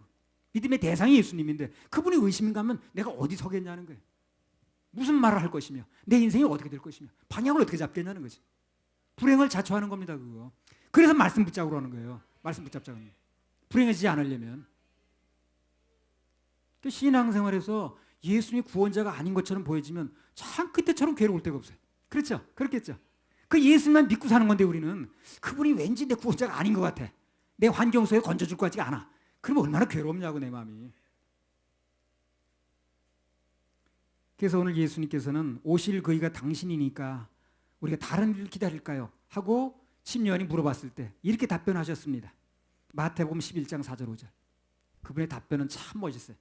믿음의 대상이 예수님인데 그분이 의심인가 하면 내가 어디 서겠냐는 거예요. 무슨 말을 할 것이며 내 인생이 어떻게 될 것이며 방향을 어떻게 잡겠냐는 거지. 불행을 자초하는 겁니다. 그거. 그래서 말씀 붙잡으러 하는 거예요. 말씀 붙잡자는 거예요. 불행해지지 않으려면. 신앙생활에서 예수님이 구원자가 아닌 것처럼 보여지면 참 그때처럼 괴로울 데가 없어요. 그렇죠? 그렇겠죠? 그 예수님만 믿고 사는 건데 우리는 그분이 왠지 내 구원자가 아닌 것 같아. 내 환경 속에 건져줄 것 같지가 않아. 그러면 얼마나 괴롭냐고 내 마음이. 그래서 오늘 예수님께서는 오실 그이가 당신이니까 우리가 다른 일을 기다릴까요? 하고 심요한이 물어봤을 때 이렇게 답변하셨습니다. 마태복음 11장 4절 5절. 그분의 답변은 참 멋있어요.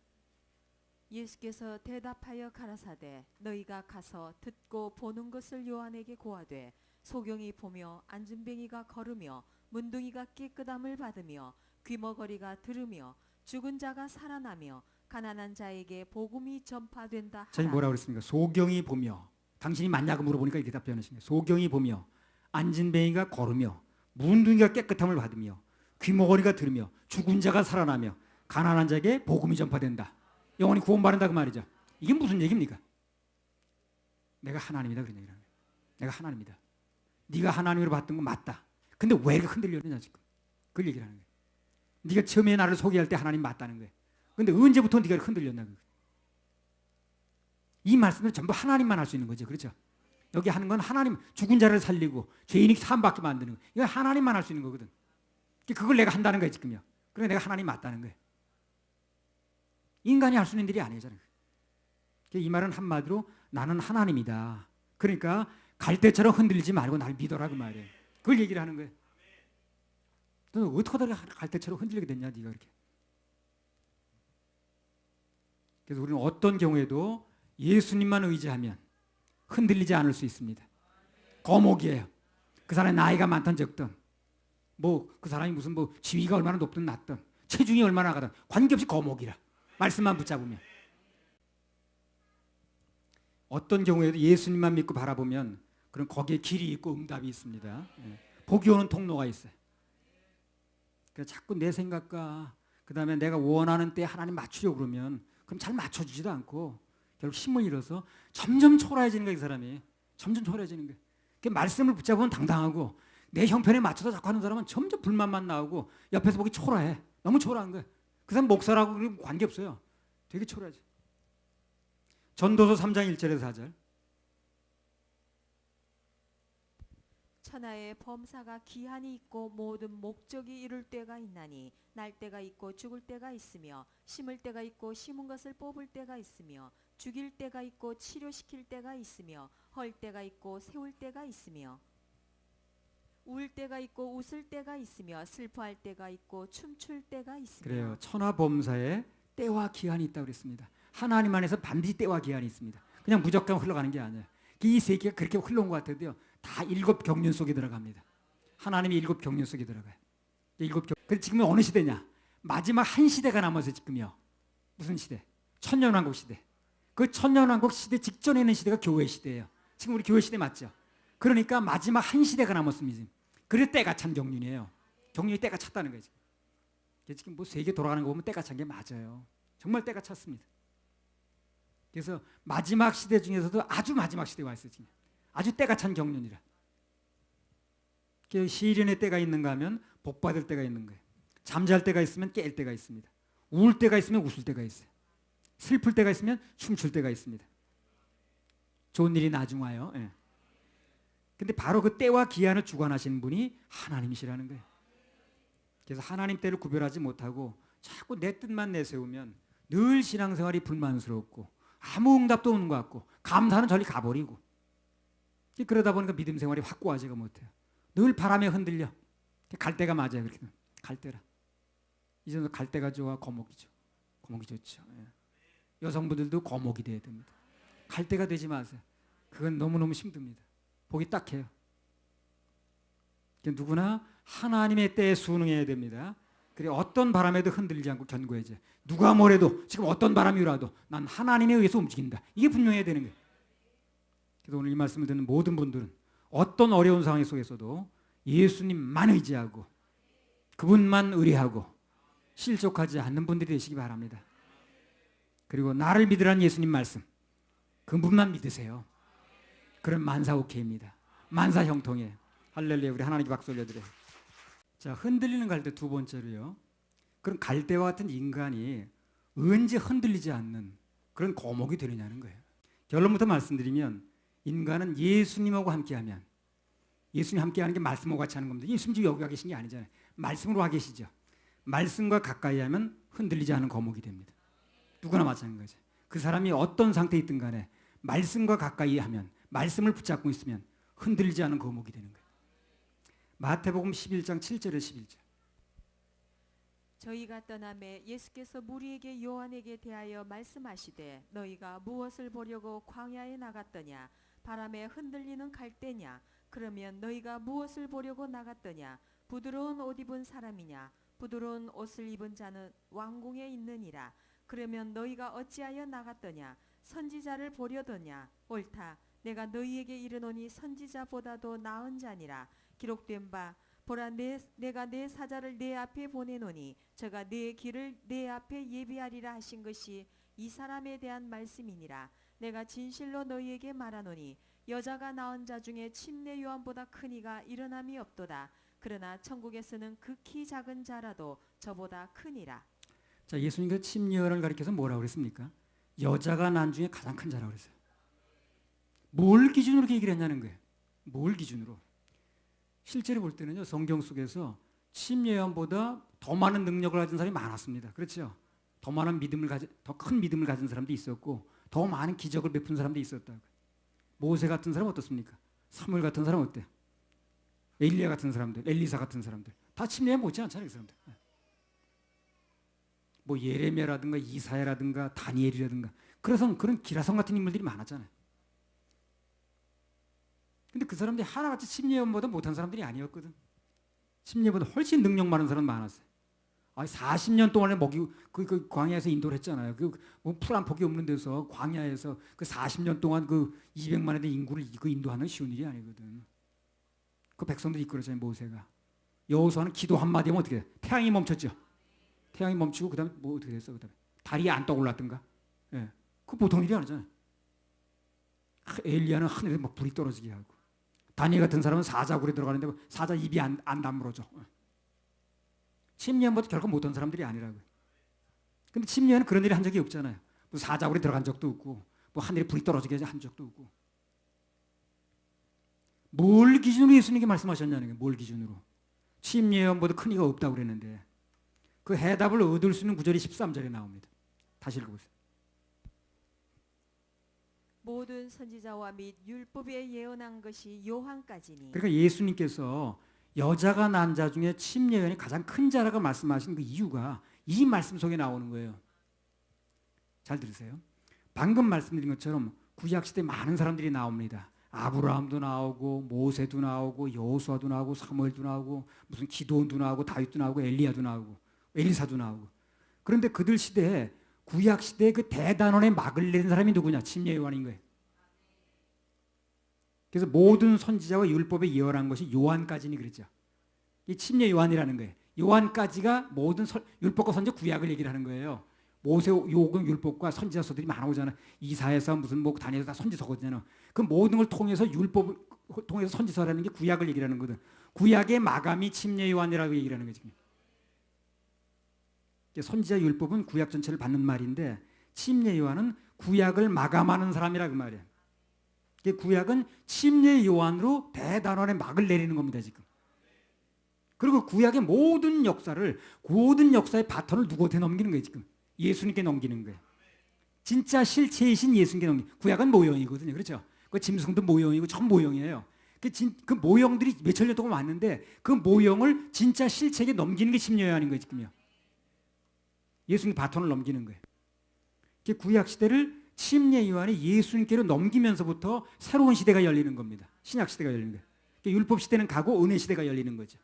예수께서 대답하여 가라사대 너희가 가서 듣고 보는 것을 요한에게 고하되 소경이 보며 안진뱅이가 걸으며 문둥이가 깨끗함을 받으며 귀머거리가 들으며 죽은 자가 살아나며 가난한 자에게 복음이 전파된다 하라. 저희 뭐라고 그랬습니까? 소경이 보며, 당신이 맞냐고 물어보니까 이렇게 답변하시네요. 소경이 보며 안진뱅이가 걸으며 문둥이가 깨끗함을 받으며 귀머거리가 들으며 죽은 자가 살아나며 가난한 자에게 복음이 전파된다. 영원히 구원받는다 그 말이죠. 이게 무슨 얘기입니까? 내가 하나님이다 그런 얘기라는 거예요. 내가 하나님이다. 네가 하나님으로 봤던 건 맞다. 근데 왜 이렇게 흔들렸느냐 지금. 그걸 얘기를 하는 거예요. 네가 처음에 나를 소개할 때 하나님 맞다는 거예요. 근데 언제부터 네가 흔들렸나 그거예요. 이 말씀은 전부 하나님만 할 수 있는 거죠. 그렇죠? 여기 하는 건 하나님, 죽은 자를 살리고 죄인이 사함받게 만드는 거예요. 이건 하나님만 할 수 있는 거거든. 그걸 내가 한다는 거예요 지금요. 그러니까 내가 하나님 맞다는 거예요. 인간이 할 수 있는 일이 아니잖아요. 이 말은 한마디로 나는 하나님이다. 그러니까 갈 때처럼 흔들리지 말고 날 믿어라 그 말이에요. 그걸 얘기를 하는 거예요. 너 어떻게 하다가 갈대처럼 흔들리게 됐냐 네가 그렇게. 그래서 우리는 어떤 경우에도 예수님만 의지하면 흔들리지 않을 수 있습니다. 거목이에요. 그 사람이 나이가 많든 적든 뭐 그 사람이 무슨 뭐 지위가 얼마나 높든 낮든 체중이 얼마나 가든 관계없이 거목이라. 말씀만 붙잡으면. 어떤 경우에도 예수님만 믿고 바라보면 그런 거기에 길이 있고 응답이 있습니다. 복이 오는 통로가 있어요. 그래서 자꾸 내 생각과 그 다음에 내가 원하는 때 하나님 맞추려고 그러면 그럼 잘 맞춰주지도 않고 결국 힘을 잃어서 점점 초라해지는 거예요. 이 사람이 점점 초라해지는 거예요. 그 말씀을 붙잡으면 당당하고 내 형편에 맞춰서 자꾸 하는 사람은 점점 불만만 나오고 옆에서 보기 초라해. 너무 초라한 거예요. 그 사람 목사라고 관계없어요. 되게 초라하지. 전도서 3장 1절에서 4절. 천하의 범사가 기한이 있고 모든 목적이 이룰 때가 있나니 날 때가 있고 죽을 때가 있으며 심을 때가 있고 심은 것을 뽑을 때가 있으며 죽일 때가 있고 치료시킬 때가 있으며 헐 때가 있고 세울 때가 있으며 울 때가 있고 웃을 때가 있으며 슬퍼할 때가 있고 춤출 때가 있으며. 그래요. 천하 범사에 때와 기한이 있다고 그랬습니다. 하나님 안에서 반드시 때와 기한이 있습니다. 그냥 무조건 흘러가는 게 아니에요. 이 세계가 그렇게 흘러온 것 같아도요. 다 7 경륜 속에 들어갑니다. 하나님이 7 경륜 속에 들어가요. 7 경륜. 그래서 지금은 어느 시대냐? 마지막 한 시대가 남아서 지금요. 무슨 시대? 천년왕국 시대. 그 천년왕국 시대 직전에 있는 시대가 교회 시대예요. 지금 우리 교회 시대 맞죠? 그러니까 마지막 한 시대가 남았습니다. 그래서 때가 찬 경륜이에요. 경륜이 때가 찼다는 거죠. 지금 뭐 세계 돌아가는 거 보면 때가 찬 게 맞아요. 정말 때가 찼습니다. 그래서 마지막 시대 중에서도 아주 마지막 시대가 있어요. 지금. 아주 때가 찬 경륜이라. 시련의 때가 있는가 하면 복 받을 때가 있는 거예요. 잠잘 때가 있으면 깰 때가 있습니다. 울 때가 있으면 웃을 때가 있어요. 슬플 때가 있으면 춤출 때가 있습니다. 좋은 일이 나중 와요. 예. 근데 바로 그 때와 기한을 주관하시는 분이 하나님이시라는 거예요. 그래서 하나님 때를 구별하지 못하고 자꾸 내 뜻만 내세우면 늘 신앙생활이 불만스럽고 아무 응답도 없는 것 같고 감사는 저리 가버리고 그러다 보니까 믿음 생활이 확고하지가 못해요. 늘 바람에 흔들려. 갈대가 맞아요. 그렇게 갈대라. 이제는 갈대가 좋아 거목이죠. 거목이 좋죠. 예. 여성분들도 거목이 돼야 됩니다. 갈대가 되지 마세요. 그건 너무너무 힘듭니다. 보기 딱해요. 누구나 하나님의 때에 순응해야 됩니다. 그래 어떤 바람에도 흔들리지 않고 견고해져. 누가 뭐래도 지금 어떤 바람이 일어나도 난 하나님에 의해서 움직인다. 이게 분명해야 되는 거예요. 그래서 오늘 이 말씀을 듣는 모든 분들은 어떤 어려운 상황 속에서도 예수님만 의지하고 그분만 의뢰하고 실족하지 않는 분들이 되시기 바랍니다. 그리고 나를 믿으라는 예수님 말씀 그분만 믿으세요. 그럼 만사오케이입니다. 만사형통이에요. 할렐루야. 우리 하나님께 박수 올려드려요. 자, 흔들리는 갈대 두 번째로요. 그런 갈대와 같은 인간이 언제 흔들리지 않는 그런 거목이 되느냐는 거예요. 결론부터 말씀드리면 인간은 예수님하고 함께하면 예수님 함께하는 게 말씀하고 같이 하는 겁니다. 예수님 지금 여기 와 계신 게 아니잖아요. 말씀으로 와 계시죠. 말씀과 가까이 하면 흔들리지 않은 거목이 됩니다. 누구나 마찬가지죠. 그 사람이 어떤 상태에 있든 간에 말씀과 가까이 하면 말씀을 붙잡고 있으면 흔들리지 않은 거목이 되는 거예요. 마태복음 11장 7절에 11절. 저희가 떠나매 예수께서 무리에게 요한에게 대하여 말씀하시되 너희가 무엇을 보려고 광야에 나갔더냐 바람에 흔들리는 갈대냐 그러면 너희가 무엇을 보려고 나갔더냐 부드러운 옷 입은 사람이냐 부드러운 옷을 입은 자는 왕궁에 있느니라 그러면 너희가 어찌하여 나갔더냐 선지자를 보려더냐 옳다 내가 너희에게 이르노니 선지자보다도 나은 자니라 기록된 바 보라 내가 내 사자를 내 앞에 보내노니 저가 내 길을 내 앞에 예비하리라 하신 것이 이 사람에 대한 말씀이니라 내가 진실로 너희에게 말하노니 여자가 낳은 자 중에 침례 요한보다 큰 이가 일어남이 없도다 그러나 천국에서는 극히 작은 자라도 저보다 크니라. 자, 예수님께서 침례요한을 가리켜서 뭐라고 그랬습니까? 여자가 난 중에 가장 큰 자라고 그랬어요. 뭘 기준으로 그렇게 얘기를 했냐는 거예요. 뭘 기준으로? 실제로 볼 때는요, 성경 속에서 침례요한보다 더 많은 능력을 가진 사람이 많았습니다. 그렇죠? 더 많은 더 큰 믿음을 가진 사람도 있었고, 더 많은 기적을 베푼 사람도 있었다고. 모세 같은 사람 어떻습니까? 사무엘 같은 사람 어때요? 엘리야 같은 사람들, 엘리사 같은 사람들 다 침례에 못지 않잖아요, 그 사람들. 뭐 예레미야라든가 이사야라든가 다니엘이라든가 그런 기라성 같은 인물들이 많았잖아요. 근데 그 사람들이 하나같이 침례원보다 못한 사람들이 아니었거든. 침례보다 훨씬 능력 많은 사람 많았어요. 40년 동안에 그 광야에서 인도를 했잖아요. 풀 한 폭이 없는 데서 광야에서 그 40년 동안 그 200만에 대한 인구를 인도하는 쉬운 일이 아니거든. 그 백성들이 이끌었잖아요, 모세가. 여호수아는 기도 한마디 하면 어떻게 돼? 태양이 멈췄죠. 태양이 멈추고 그다음에 뭐 어떻게 됐어? 그다음에 달이 안 떠올랐던가? 예, 그 보통 일이 아니잖아요. 엘리야는 하늘에 막 불이 떨어지게 하고, 다니엘 같은 사람은 사자굴에 들어가는데 사자 입이 안 다물어져. 침례원보다 결코 못한 사람들이 아니라고요. 근데 침례는 그런 일을 한 적이 없잖아요. 뭐 사자굴에 들어간 적도 없고, 뭐 하늘에 불이 떨어지게 한 적도 없고. 뭘 기준으로 예수님께 말씀하셨냐는 거예요. 뭘 기준으로? 침례원보다 큰 이가 없다고 그랬는데 그 해답을 얻을 수 있는 구절이 13절에 나옵니다. 다시 읽어보세요. 모든 선지자와 및 율법에 예언한 것이 요한까지니. 그러니까 예수님께서 여자가 난 자 중에 침례원이 가장 큰 자라고 말씀하신 그 이유가 이 말씀 속에 나오는 거예요. 잘 들으세요. 방금 말씀드린 것처럼 구약시대에 많은 사람들이 나옵니다. 아브라함도 나오고 모세도 나오고 여호수아도 나오고 사무엘도 나오고 무슨 기도원도 나오고 다윗도 나오고 엘리야도 나오고 엘리사도 나오고. 그런데 그들 시대에 구약시대에 그 대단원의 막을 내린 사람이 누구냐? 침례 요한인 거예요. 그래서 모든 선지자와 율법에 예언한 것이 요한까지니 그랬죠. 이 침례 요한이라는 거예요. 요한까지가 모든 율법과 선지 구약을 얘기를 하는 거예요. 모세오경 율법과 선지자서들이 많아 오잖아. 이사에서 무슨 뭐 다니엘서 다 선지서거든요. 그 모든 걸 통해서 율법을 통해서 선지서라는 게 구약을 얘기를 하는 거거든. 구약의 마감이 침례 요한이라고 얘기를 하는 거지. 선지자 율법은 구약 전체를 받는 말인데 침례 요한은 구약을 마감하는 사람이라 그 말이야. 구약은 침례 요한으로 대단원의 막을 내리는 겁니다, 지금. 그리고 구약의 모든 역사의 바톤을 누구한테 넘기는 거예요, 지금. 예수님께 넘기는 거예요. 진짜 실체이신 예수님께 넘기는 거예요. 구약은 모형이거든요, 그렇죠? 그 짐승도 모형이고 전 모형이에요. 그 모형들이 몇천 년 동안 왔는데 그 모형을 진짜 실체에게 넘기는 게 침례 요한인 거예요, 지금요. 예수님 바톤을 넘기는 거예요. 구약 시대를 침례 요한이 예수님께로 넘기면서부터 새로운 시대가 열리는 겁니다. 신약 시대가 열리는 거예요. 율법 시대는 가고 은혜 시대가 열리는 거죠.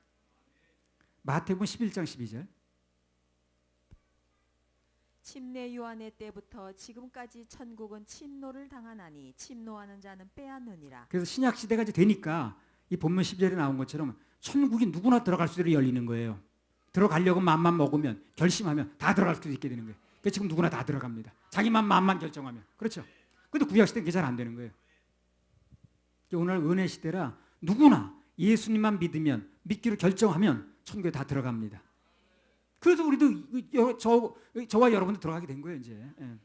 마태복음 11장 12절. 침례 요한의 때부터 지금까지 천국은 침노를 당하나니 침노하는 자는 빼앗느니라. 그래서 신약 시대가 이제 되니까 이 본문 10절에 나온 것처럼 천국이 누구나 들어갈 수 있도록 열리는 거예요. 들어가려고 맘만 먹으면 결심하면 다 들어갈 수 있게 되는 거예요. 그러니까 지금 누구나 다 들어갑니다. 자기만 마음만 결정하면. 그렇죠? 근데 구약 시대는 그게 잘 안 되는 거예요. 오늘 은혜 시대라 누구나 예수님만 믿기로 결정하면 천국에 다 들어갑니다. 그래서 우리도 저와 여러분도 들어가게 된 거예요, 이제. 예.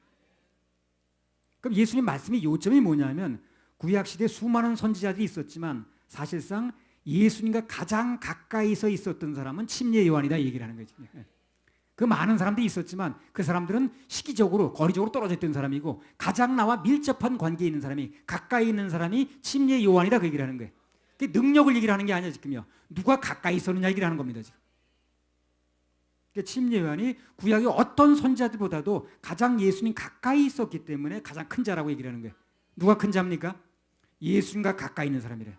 그럼 예수님 말씀의 요점이 뭐냐면 구약 시대에 수많은 선지자들이 있었지만 사실상 예수님과 가장 가까이서 있었던 사람은 침례 요한이다 얘기를 하는 거죠. 예. 그 많은 사람들이 있었지만 그 사람들은 시기적으로 거리적으로 떨어져 있던 사람이고 가장 나와 밀접한 관계에 있는 사람이 가까이 있는 사람이 침례 요한이다 그 얘기를 하는 거예요. 능력을 얘기를 하는 게 아니야 지금요. 누가 가까이 있었느냐 얘기를 하는 겁니다 지금. 침례 요한이 구약의 어떤 선지자들보다도 가장 예수님 가까이 있었기 때문에 가장 큰 자라고 얘기를 하는 거예요. 누가 큰 자입니까? 예수님과 가까이 있는 사람이래.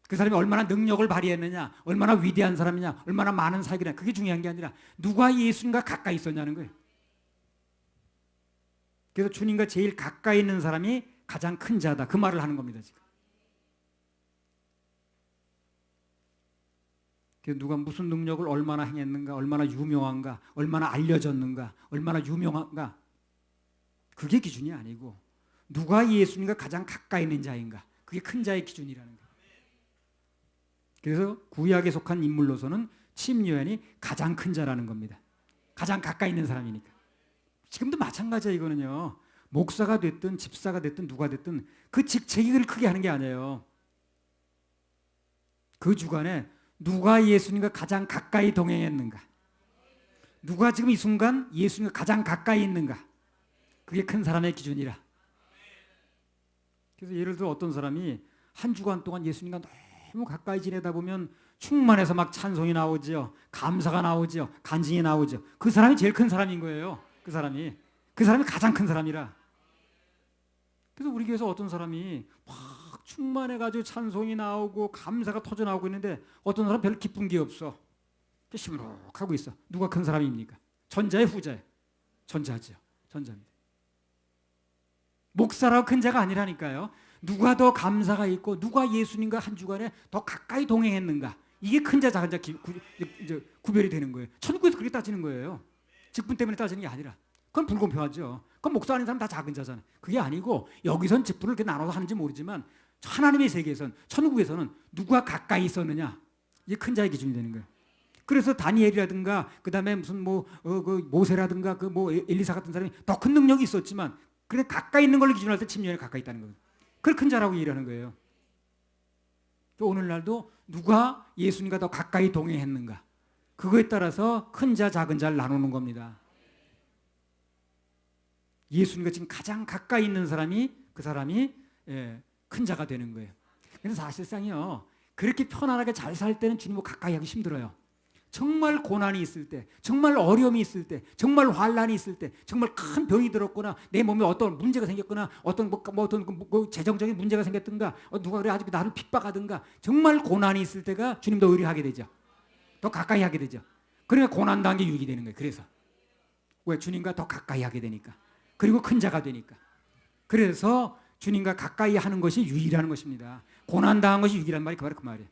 그 사람이 얼마나 능력을 발휘했느냐, 얼마나 위대한 사람이냐, 얼마나 많은 사역이냐, 그게 중요한 게 아니라 누가 예수님과 가까이 있었냐는 거예요. 그래서 주님과 제일 가까이 있는 사람이 가장 큰 자다. 그 말을 하는 겁니다 지금. 그래서 누가 무슨 능력을 얼마나 행했는가, 얼마나 유명한가, 얼마나 알려졌는가, 얼마나 유명한가, 그게 기준이 아니고 누가 예수님과 가장 가까이 있는 자인가, 그게 큰 자의 기준이라는 거예요. 그래서 구약에 속한 인물로서는 침례 요한이 가장 큰 자라는 겁니다. 가장 가까이 있는 사람이니까. 지금도 마찬가지야 이거는요. 목사가 됐든 집사가 됐든 누가 됐든 그 직책이 그를 크게 하는 게 아니에요. 그 주간에 누가 예수님과 가장 가까이 동행했는가, 누가 지금 이 순간 예수님과 가장 가까이 있는가, 그게 큰 사람의 기준이라. 그래서 예를 들어 어떤 사람이 한 주간 동안 예수님과 너무 가까이 지내다 보면 충만해서 막 찬송이 나오죠. 감사가 나오죠. 간증이 나오죠. 그 사람이 제일 큰 사람인 거예요. 그 사람이 가장 큰 사람이라. 그래서 우리 교회에서 어떤 사람이 막 충만해가지고 찬송이 나오고 감사가 터져 나오고 있는데 어떤 사람 별 기쁜 게 없어. 시무룩하고 있어. 누가 큰 사람입니까? 전자의 후자예요. 전자죠. 전자입니다. 목사라고 큰 자가 아니라니까요. 누가 더 감사가 있고 누가 예수님과 한 주간에 더 가까이 동행했는가. 이게 큰 자 작은 자 구별이 되는 거예요. 천국에서 그렇게 따지는 거예요. 직분 때문에 따지는 게 아니라. 그건 불공평하죠. 그건 목사 아닌 사람 다 작은 자잖아요. 그게 아니고 여기선 직분을 이렇게 나눠서 하는지 모르지만 하나님의 세계에선 천국에서는 누가 가까이 있었느냐. 이게 큰 자의 기준이 되는 거예요. 그래서 다니엘이라든가 그다음에 무슨 그 모세라든가 그 엘리사 같은 사람이 더 큰 능력이 있었지만 그냥 가까이 있는 걸로 기준할 때 침례에 가까이 있다는 거예요. 그걸 큰 자라고 얘기하는 거예요. 오늘날도 누가 예수님과 더 가까이 동행했는가 그거에 따라서 큰 자 작은 자를 나누는 겁니다. 예수님과 지금 가장 가까이 있는 사람이 그 사람이 큰 자가 되는 거예요. 그래서 사실상요 그렇게 편안하게 잘 살 때는 주님과 가까이 하기 힘들어요. 정말 고난이 있을 때, 정말 어려움이 있을 때, 정말 환란이 있을 때, 정말 큰 병이 들었거나 내 몸에 어떤 문제가 생겼거나 어떤 재정적인 문제가 생겼든가 누가 그래 아직 나를 핍박하든가 정말 고난이 있을 때가 주님도 의뢰하게 되죠. 더 가까이 하게 되죠. 그러니까 고난당한 게 유익이 되는 거예요. 그래서 왜? 주님과 더 가까이 하게 되니까. 그리고 큰 자가 되니까. 그래서 주님과 가까이 하는 것이 유익이라는 것입니다. 고난당한 것이 유익이란 말이 그 말이에요.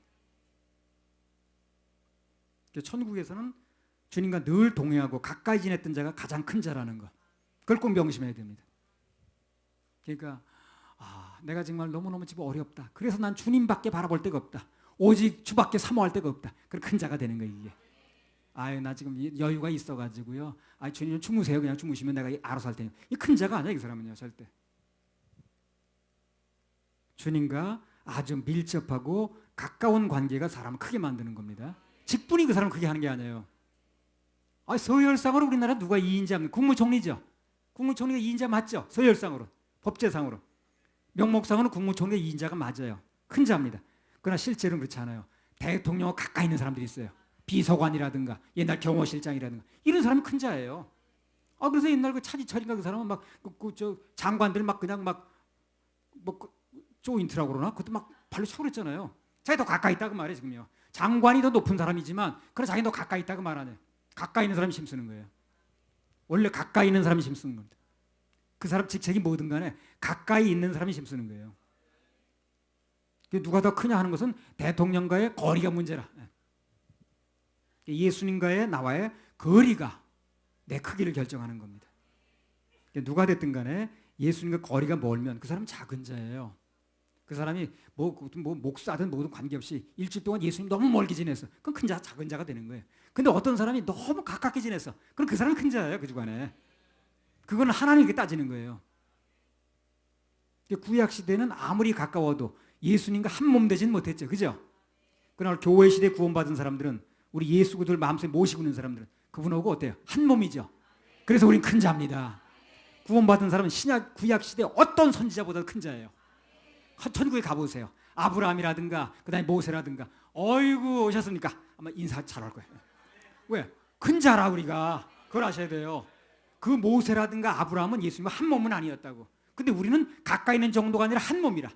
천국에서는 주님과 늘 동행하고 가까이 지냈던 자가 가장 큰 자라는 것. 그걸 꼭 명심해야 됩니다. 그러니까 내가 정말 너무너무 지금 어렵다. 그래서 난 주님밖에 바라볼 데가 없다. 오직 주밖에 사모할 데가 없다. 그런 큰 자가 되는 거예요. 이게. 나 지금 여유가 있어가지고요. 주님 주무세요. 그냥 주무시면 내가 알아서 할 테니. 이 큰 자가 아니야 이 사람은요. 절대. 주님과 아주 밀접하고 가까운 관계가 사람을 크게 만드는 겁니다. 직분이 그 사람을 크게 하는 게 아니에요. 서열상으로 우리나라 누가 2인자 합니까? 국무총리죠. 국무총리가 2인자 맞죠? 서열상으로. 법제상으로. 명목상으로는 국무총리가 2인자가 맞아요. 큰 자입니다. 그러나 실제로는 그렇지 않아요. 대통령과 가까이 있는 사람들이 있어요. 비서관이라든가 옛날 경호실장이라든가 이런 사람이 큰 자예요. 그래서 옛날 그 차지철인가 그 사람은 막 장관들 막 그냥 조인트라고 그러나 그것도 막 발로 차고 그랬잖아요. 자기 더 가까이 있다고 말해 지금요. 장관이 더 높은 사람이지만 그래 자기 더 가까이 있다고 말하네. 가까이 있는 사람이 힘쓰는 거예요. 원래 가까이 있는 사람이 힘쓰는 겁니다. 그 사람 직책이 뭐든 간에 가까이 있는 사람이 힘쓰는 거예요. 누가 더 크냐 하는 것은 대통령과의 거리가 문제라. 예수님과의 나와의 거리가 내 크기를 결정하는 겁니다. 누가 됐든 간에 예수님과 거리가 멀면 그 사람은 작은 자예요. 그 사람이 목사든 뭐든 관계없이 일주일 동안 예수님 너무 멀게 지냈어. 그럼 큰 자, 작은 자가 되는 거예요. 근데 어떤 사람이 너무 가깝게 지냈어. 그럼 그 사람은 큰 자예요. 그 주간에. 그거는 하나님께 따지는 거예요. 구약 시대는 아무리 가까워도 예수님과 한 몸 되지는 못했죠. 그죠? 그러나 교회 시대에 구원받은 사람들은 우리 예수들 마음속에 모시고 있는 사람들은 그분하고 어때요? 한 몸이죠. 그래서 우린 큰 자입니다. 구원받은 사람은 구약 시대 어떤 선지자보다 큰 자예요. 천국에 가보세요. 아브라함이라든가 그다음에 모세라든가 어이구 오셨습니까? 아마 인사 잘할 거예요. 왜? 큰 자라 우리가. 그걸 아셔야 돼요. 그 모세라든가 아브라함은 예수님과 한 몸은 아니었다고. 근데 우리는 가까이 있는 정도가 아니라 한 몸이라.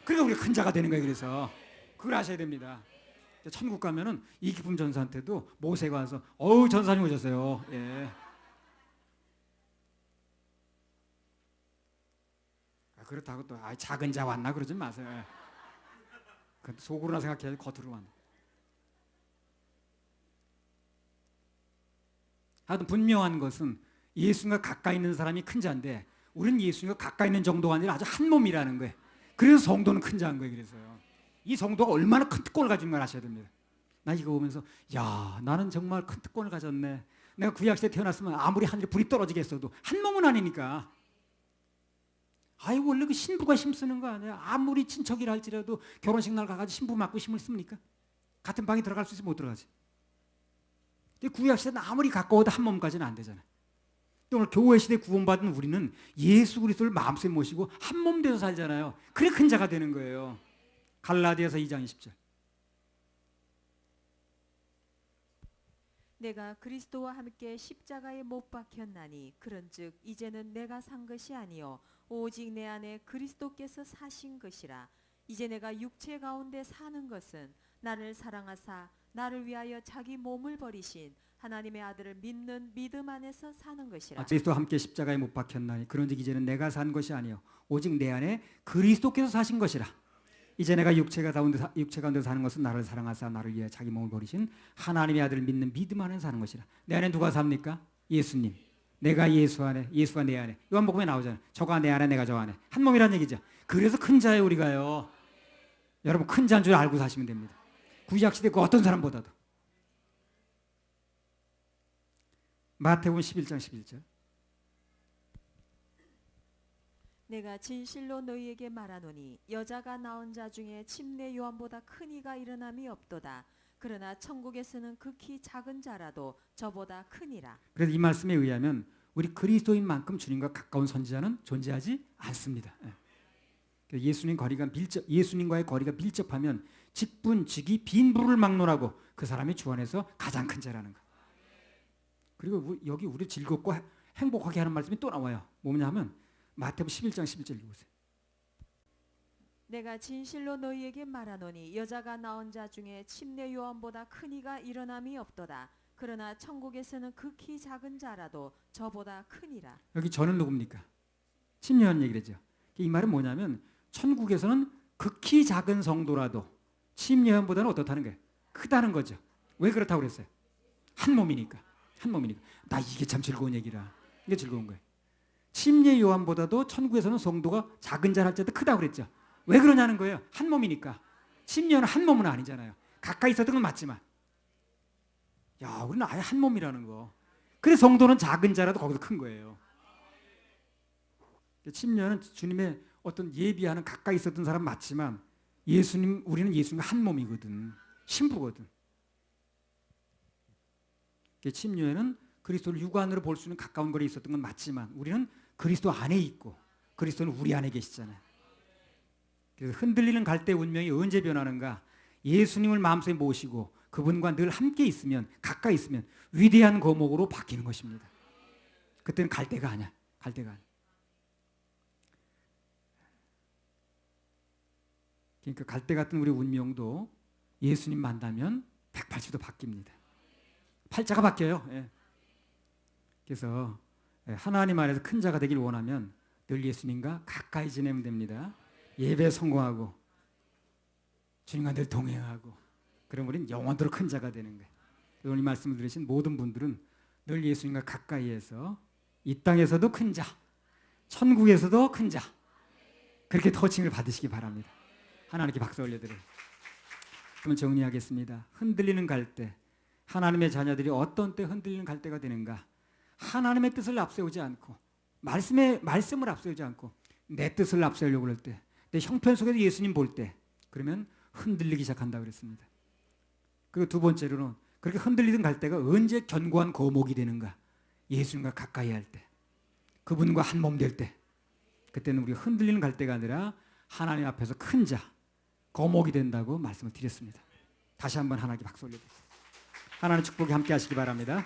그러니까 우리가 큰 자가 되는 거예요. 그래서 그걸 아셔야 됩니다. 천국 가면은 이기쁨 전사한테도 모세가 와서 전사님 오셨어요. 예. 그렇다고 또 작은 자 왔나 그러지 마세요. 속으로나 생각해야지 겉으로 왔나. 하여튼 분명한 것은 예수님과 가까이 있는 사람이 큰 자인데 우리는 예수님과 가까이 있는 정도가 아니라 아주 한 몸이라는 거예요. 그래서 성도는 큰 자인 거예요. 그래서요. 이 성도가 얼마나 큰 특권을 가진 걸 아셔야 됩니다. 나 이거 보면서 나는 정말 큰 특권을 가졌네. 내가 구약시대에 태어났으면 아무리 하늘에 불이 떨어지겠어도 한 몸은 아니니까. 원래 그 신부가 힘쓰는 거 아니야. 아무리 친척이라 할지라도 결혼식 날 가가지고 신부 맞고 힘을 씁니까? 같은 방에 들어갈 수 있으면 못 들어가지. 구약시대는 아무리 가까워도 한 몸까지는 안 되잖아요. 오늘 교회시대 구원받은 우리는 예수 그리스도를 마음속에 모시고 한 몸 돼서 살잖아요. 그래 큰 자가 되는 거예요. 갈라디아서 2장 20절. 내가 그리스도와 함께 십자가에 못 박혔나니 그런즉 이제는 내가 산 것이 아니요 오직 내 안에 그리스도께서 사신 것이라. 이제 내가 육체 가운데 사는 것은 나를 사랑하사 나를 위하여 자기 몸을 버리신 하나님의 아들을 믿는 믿음 안에서 사는 것이라. 그리스도와 함께 십자가에 못 박혔나니 그런즉 이제는 내가 산 것이 아니요 오직 내 안에 그리스도께서 사신 것이라. 이제 내가 육체 가운데 사는 것은 나를 사랑하사 나를 위해 자기 몸을 버리신 하나님의 아들을 믿는 믿음 안에 사는 것이라. 내 안에 누가 삽니까? 예수님. 내가 예수 안에, 예수가 내 안에. 요한복음에 나오잖아요. 저가 내 안에, 내가 저 안에. 한 몸이란 얘기죠. 그래서 큰 자예요, 우리가요. 여러분 큰 자인 줄 알고 사시면 됩니다. 구약 시대 그 어떤 사람보다도. 마태복음 11장 11절. 내가 진실로 너희에게 말하노니 여자가 낳은 자 중에 침례 요한보다 큰 이가 일어남이 없도다. 그러나 천국에서는 극히 작은 자라도 저보다 크니라. 그래서 이 말씀에 의하면 우리 그리스도인만큼 주님과 가까운 선지자는 존재하지 않습니다. 예수님과의 거리가 밀접하면 직분, 직위, 빈부를 막론하고 그 사람이 주 안에서 가장 큰 자라는 거. 그리고 여기 우리 즐겁고 행복하게 하는 말씀이 또 나와요. 뭐냐 하면 마태복음 11장 11절 읽으세요. 내가 진실로 너희에게 말하노니 여자가 낳은 자 중에 침례 요한보다 큰 이가 일어남이 없도다. 그러나 천국에서는 극히 작은 자라도 저보다 크니라. 여기 저는 누굽니까? 침례요한 얘기를 하죠. 이 말은 뭐냐면 천국에서는 극히 작은 성도라도 침례요한보다는 어떻다는 거예요? 크다는 거죠. 왜 그렇다고 그랬어요? 한 몸이니까. 한 몸이니까. 나 이게 참 즐거운 얘기라. 이게 즐거운 거예요. 침례 요한보다도 천국에서는 성도가 작은 자라 할지라도 크다고 그랬죠. 왜 그러냐는 거예요. 한 몸이니까. 침례는 한 몸은 아니잖아요. 가까이 있었던 건 맞지만. 야, 우리는 아예 한 몸이라는 거. 그래서 성도는 작은 자라도 거기서 큰 거예요. 침례는 주님의 어떤 예비하는 가까이 있었던 사람 맞지만 우리는 예수님과 한 몸이거든. 신부거든. 침례는 그리스도를 육안으로 볼 수 있는 가까운 거리에 있었던 건 맞지만 우리는 그리스도 안에 있고 그리스도는 우리 안에 계시잖아요. 그래서 흔들리는 갈대 운명이 언제 변하는가? 예수님을 마음속에 모시고 그분과 늘 함께 있으면, 가까이 있으면 위대한 거목으로 바뀌는 것입니다. 그때는 갈대가 아니야. 갈대가 아니야. 그러니까 갈대 같은 우리 운명도 예수님 만나면 180도 바뀝니다. 팔자가 바뀌어요. 예. 그래서 하나님 안에서 큰 자가 되길 원하면 늘 예수님과 가까이 지내면 됩니다. 예배에 성공하고 주님과 늘 동행하고 그럼 우리는 영원토록 큰 자가 되는 거예요. 오늘 이 말씀을 들으신 모든 분들은 늘 예수님과 가까이에서 이 땅에서도 큰 자, 천국에서도 큰 자 그렇게 터칭을 받으시기 바랍니다. 하나님께 박수 올려드려요. 그러면 정리하겠습니다. 흔들리는 갈대, 하나님의 자녀들이 어떤 때 흔들리는 갈대가 되는가? 하나님의 뜻을 앞세우지 않고 말씀을 앞세우지 않고 내 뜻을 앞세우려고 할 때, 내 형편 속에서 예수님 볼 때 그러면 흔들리기 시작한다 그랬습니다. 그리고 두 번째로는 그렇게 흔들리던 갈대가 언제 견고한 거목이 되는가? 예수님과 가까이 할 때, 그분과 한 몸 될 때, 그때는 우리가 흔들리는 갈대가 아니라 하나님 앞에서 큰 자, 거목이 된다고 말씀을 드렸습니다. 다시 한번 하나님께 박수 올려드립니다. 하나님 축복이 함께 하시기 바랍니다.